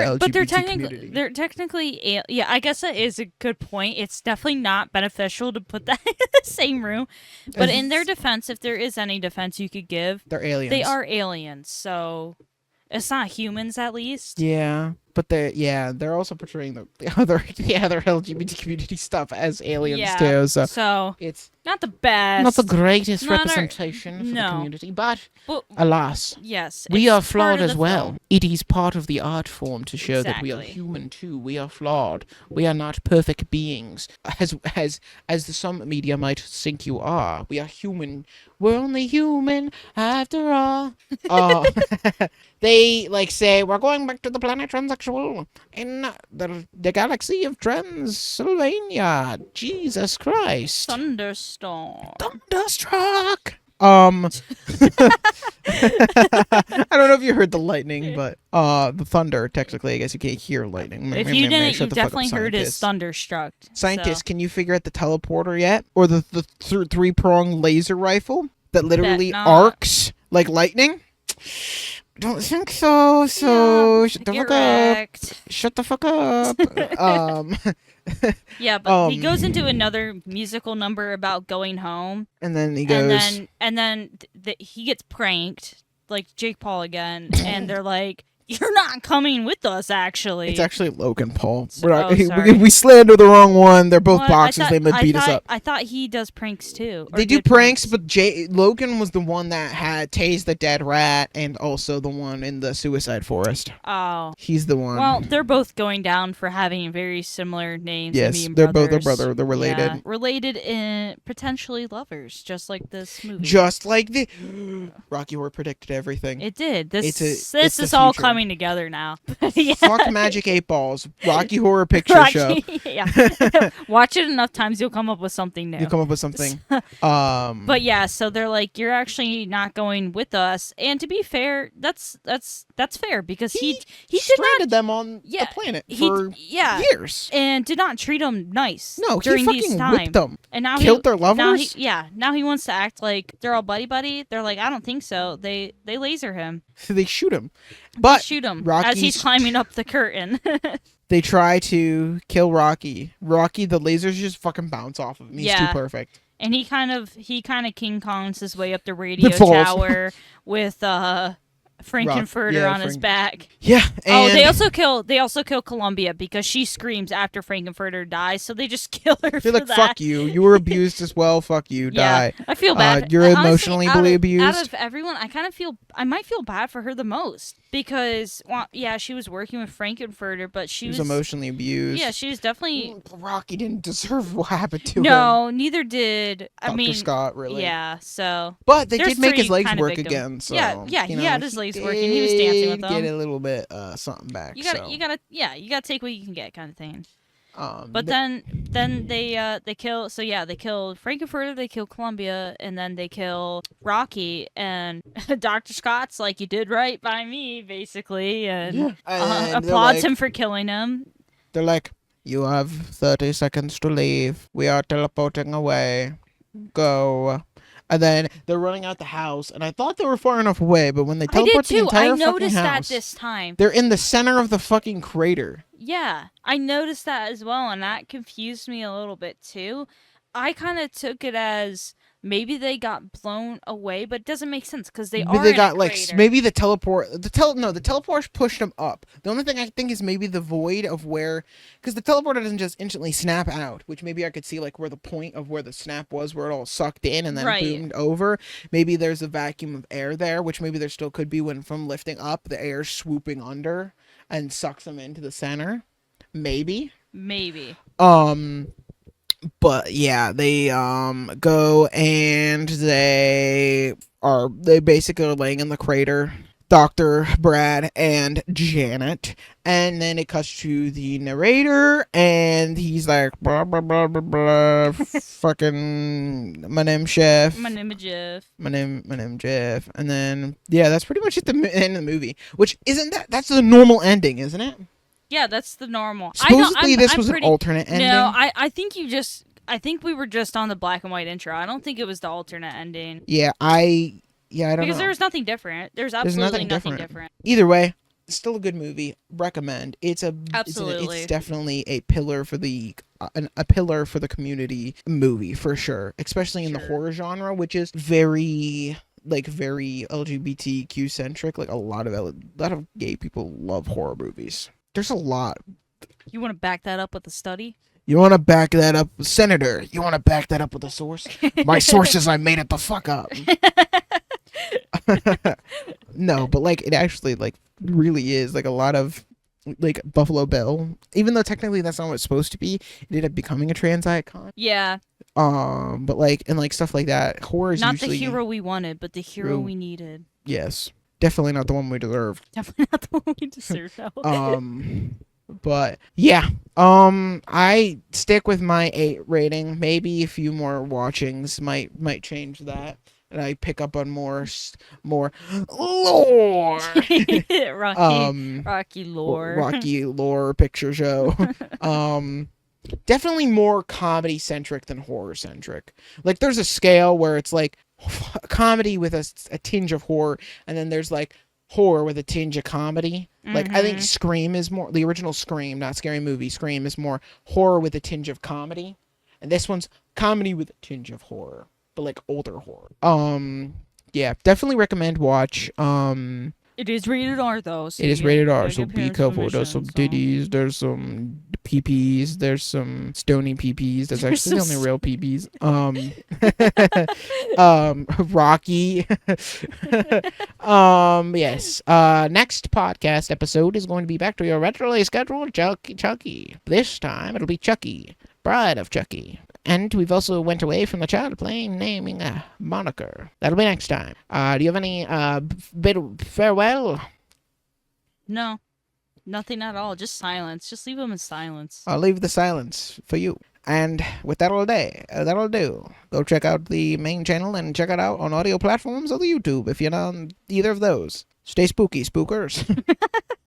Speaker 1: LGBT community.
Speaker 2: they're technically yeah. I guess that is a good point. It's definitely not beneficial to put that in the same room. But in their defense, if there is any defense you could give,
Speaker 1: They're aliens.
Speaker 2: they are aliens. So it's not humans, at least.
Speaker 1: Yeah, but they're also portraying the other LGBT community stuff as aliens too. So it's
Speaker 2: not the best.
Speaker 1: not the greatest
Speaker 2: Not our-
Speaker 1: representation for the
Speaker 2: no.
Speaker 1: community, but
Speaker 2: But
Speaker 1: alas,
Speaker 2: yes,
Speaker 1: we
Speaker 2: it's
Speaker 1: are
Speaker 2: part
Speaker 1: flawed
Speaker 2: of
Speaker 1: as
Speaker 2: the
Speaker 1: well.
Speaker 2: film.
Speaker 1: It is part of the art form to show that we are
Speaker 2: Exactly.
Speaker 1: human too. We are flawed. We are not perfect beings, as some media might think you are. We are human. We're only human after all. They say we're going back to the planet transsexual in the galaxy of Transylvania. Jesus Christ!
Speaker 2: Thunderstorm.
Speaker 1: Thunderstruck. I don't know if you heard the lightning, but the thunder. Technically, I guess you can't hear lightning.
Speaker 2: If you didn't, you
Speaker 1: Shut the fuck up,
Speaker 2: definitely heard his
Speaker 1: scientists.
Speaker 2: thunderstruck.
Speaker 1: Scientists,
Speaker 2: So.
Speaker 1: can you figure out the teleporter yet, or the three-pronged laser rifle that literally
Speaker 2: not-
Speaker 1: arcs like lightning? Don't think so. So
Speaker 2: Yeah,
Speaker 1: shut the fuck
Speaker 2: Correct.
Speaker 1: up. Shut the fuck up.
Speaker 2: Yeah, but he
Speaker 1: Um,
Speaker 2: goes into another musical number about going home,
Speaker 1: And then he goes.
Speaker 2: and then he gets pranked, like Jake Paul again, and they're like, "You're not coming with us, actually."
Speaker 1: It's actually Logan Paul.
Speaker 2: Oh, sorry.
Speaker 1: We slander the wrong one. They're both
Speaker 2: What?
Speaker 1: boxers. They might beat us up.
Speaker 2: I thought he does pranks too. or
Speaker 1: They do
Speaker 2: did
Speaker 1: pranks, but Logan was the one that had tased the dead rat, and also the one in the suicide forest.
Speaker 2: Oh.
Speaker 1: He's the one.
Speaker 2: Well, they're both going down for having very similar names.
Speaker 1: Yes,
Speaker 2: and being
Speaker 1: they're both
Speaker 2: brothers.
Speaker 1: brother. They're related.
Speaker 2: Yeah, related in potentially lovers, just like this movie.
Speaker 1: Just like the Rocky Horror predicted everything.
Speaker 2: It did. This
Speaker 1: it's
Speaker 2: this
Speaker 1: the
Speaker 2: is all
Speaker 1: future.
Speaker 2: coming together now. Yeah.
Speaker 1: Fuck Magic 8 Balls. Rocky Horror Picture
Speaker 2: Rocky,
Speaker 1: Show.
Speaker 2: yeah. Watch it enough times, you'll come up with something new.
Speaker 1: You come up with something.
Speaker 2: But yeah, so they're like, "You're actually not going with us." And to be fair, that's fair because he did
Speaker 1: stranded
Speaker 2: not
Speaker 1: them on
Speaker 2: Yeah,
Speaker 1: the planet
Speaker 2: he
Speaker 1: for
Speaker 2: yeah
Speaker 1: years.
Speaker 2: and did not treat them nice.
Speaker 1: No, he
Speaker 2: during these
Speaker 1: fucking
Speaker 2: times.
Speaker 1: whipped them.
Speaker 2: And now
Speaker 1: Killed their
Speaker 2: Now
Speaker 1: lovers?
Speaker 2: now he wants to act like they're all buddy. They're like, "I don't think so." They laser him.
Speaker 1: So they shoot him. But
Speaker 2: Shoot him as
Speaker 1: Rocky's-
Speaker 2: he's climbing up the curtain.
Speaker 1: they try to kill Rocky. Rocky, the lasers just fucking bounce off of him. He's too
Speaker 2: Yeah.
Speaker 1: perfect.
Speaker 2: And he kind of King Kongs his way up the radio
Speaker 1: falls.
Speaker 2: tower with Frankenfurter
Speaker 1: yeah,
Speaker 2: on his back.
Speaker 1: Yeah.
Speaker 2: Oh,
Speaker 1: And
Speaker 2: they also kill Columbia because she screams after Frankenfurter dies, so they just kill her
Speaker 1: they're
Speaker 2: for
Speaker 1: like,
Speaker 2: that.
Speaker 1: fuck you. You were abused as well. Fuck you.
Speaker 2: Yeah,
Speaker 1: Die.
Speaker 2: I feel bad.
Speaker 1: You're
Speaker 2: Honestly,
Speaker 1: emotionally
Speaker 2: out
Speaker 1: abused.
Speaker 2: of everyone, I might feel bad for her the most because, well, yeah, she was working with Frankenfurter, but she
Speaker 1: He was emotionally abused.
Speaker 2: yeah, she was definitely
Speaker 1: Rocky didn't deserve what happened to him.
Speaker 2: no, neither did
Speaker 1: Dr. Scott, really.
Speaker 2: Yeah, so
Speaker 1: But they
Speaker 2: There's
Speaker 1: did make his
Speaker 2: three
Speaker 1: legs
Speaker 2: kinda
Speaker 1: work
Speaker 2: victim.
Speaker 1: again. So,
Speaker 2: Yeah,
Speaker 1: you
Speaker 2: he
Speaker 1: know,
Speaker 2: had his legs working. He was dancing with
Speaker 1: did
Speaker 2: them.
Speaker 1: Get a little bit something back.
Speaker 2: you gotta
Speaker 1: so.
Speaker 2: you gotta take what you can get, kind of thing. But
Speaker 1: th-
Speaker 2: then they kill they kill Frankenfurter, they kill Columbia, and then they kill Rocky, and Dr. Scott's like, "You did right by me," basically, and
Speaker 1: And they're
Speaker 2: applauds
Speaker 1: like-
Speaker 2: him for killing him.
Speaker 1: They're like, you have 30 seconds to leave. We are teleporting away. Go. And then they're running out the house, and I thought they were far enough away, but when they
Speaker 2: I did
Speaker 1: teleport the
Speaker 2: too.
Speaker 1: entire
Speaker 2: I noticed
Speaker 1: fucking
Speaker 2: that
Speaker 1: house,
Speaker 2: this time.
Speaker 1: they're in the center of the fucking crater.
Speaker 2: Yeah, I noticed that as well, and that confused me a little bit too. I kind of took it as maybe they got blown away, but it doesn't make sense because they
Speaker 1: Maybe
Speaker 2: are
Speaker 1: they
Speaker 2: in
Speaker 1: got
Speaker 2: a
Speaker 1: like
Speaker 2: crater.
Speaker 1: maybe the teleporters pushed them up. The only thing I think is maybe the void of where, because the teleporter doesn't just instantly snap out, which maybe I could see like where the point of where the snap was, where it all sucked in and then
Speaker 2: Right.
Speaker 1: boomed over. Maybe there's a vacuum of air there, which maybe there still could be when from lifting up, the air swooping under and sucks them into the center. Maybe. But yeah, they go and they basically are laying in the crater. Dr. Brad and Janet, and then it cuts to the narrator, and he's like, blah blah blah blah blah, fucking my name's Chef.
Speaker 2: My name is Jeff.
Speaker 1: My name Jeff, and then yeah, that's pretty much at the end of the movie. Which isn't that's the normal ending, isn't it?
Speaker 2: Yeah, that's the normal.
Speaker 1: Supposedly, this was
Speaker 2: pretty,
Speaker 1: an alternate ending.
Speaker 2: No, I think you just. I think we were just on the black and white intro. I don't think it was the alternate ending.
Speaker 1: Yeah, I don't know.
Speaker 2: Because there's nothing different. There's absolutely nothing different.
Speaker 1: Either way, it's still a good movie. Recommend.
Speaker 2: Absolutely.
Speaker 1: It's definitely a pillar for the a pillar for the community movie for sure, especially in the horror genre, which is very LGBTQ centric. Like a lot of gay people love horror movies. There's a lot.
Speaker 2: You want to back that up with a study?
Speaker 1: You want to back that up, Senator? You want to back that up with a source? My sources, I made it the fuck up. No, but like it actually like really is like a lot of like Buffalo Bill, even though technically that's not what it's supposed to be. It ended up becoming a trans icon.
Speaker 2: Yeah.
Speaker 1: But like and like stuff like that. Horror is
Speaker 2: not
Speaker 1: usually
Speaker 2: the hero we wanted, but the hero we needed.
Speaker 1: Yes, definitely not the one we deserved.
Speaker 2: Definitely not the one we deserved.
Speaker 1: But yeah, I stick with my 8 rating. Maybe a few more watchings might change that, and I pick up on more lore.
Speaker 2: Rocky lore.
Speaker 1: Rocky lore picture show. Definitely more comedy centric than horror centric. Like there's a scale where it's like comedy with a tinge of horror, and then there's like horror with a tinge of comedy. Like I think Scream is more the original Scream, not Scary Movie. Scream is more horror with a tinge of comedy, and this one's comedy with a tinge of horror, but like older horror. Yeah, definitely recommend watch.
Speaker 2: It is rated R though. So
Speaker 1: it is rated R, so be careful. There's some titties, there's some peepees, there's some stony peepees. That's actually the only real peepees. Rocky. Yes. Next podcast episode is going to be back to your regularly scheduled Chucky. This time it'll be Chucky, Bride of Chucky. And we've also went away from the child playing naming a moniker. That'll be next time. Do you have any bit of farewell?
Speaker 2: No. Nothing at all. Just silence. Just leave them in silence.
Speaker 1: I'll leave the silence for you. And with that'll do. Go check out the main channel and check it out on audio platforms or the YouTube if you're on either of those. Stay spooky, spookers.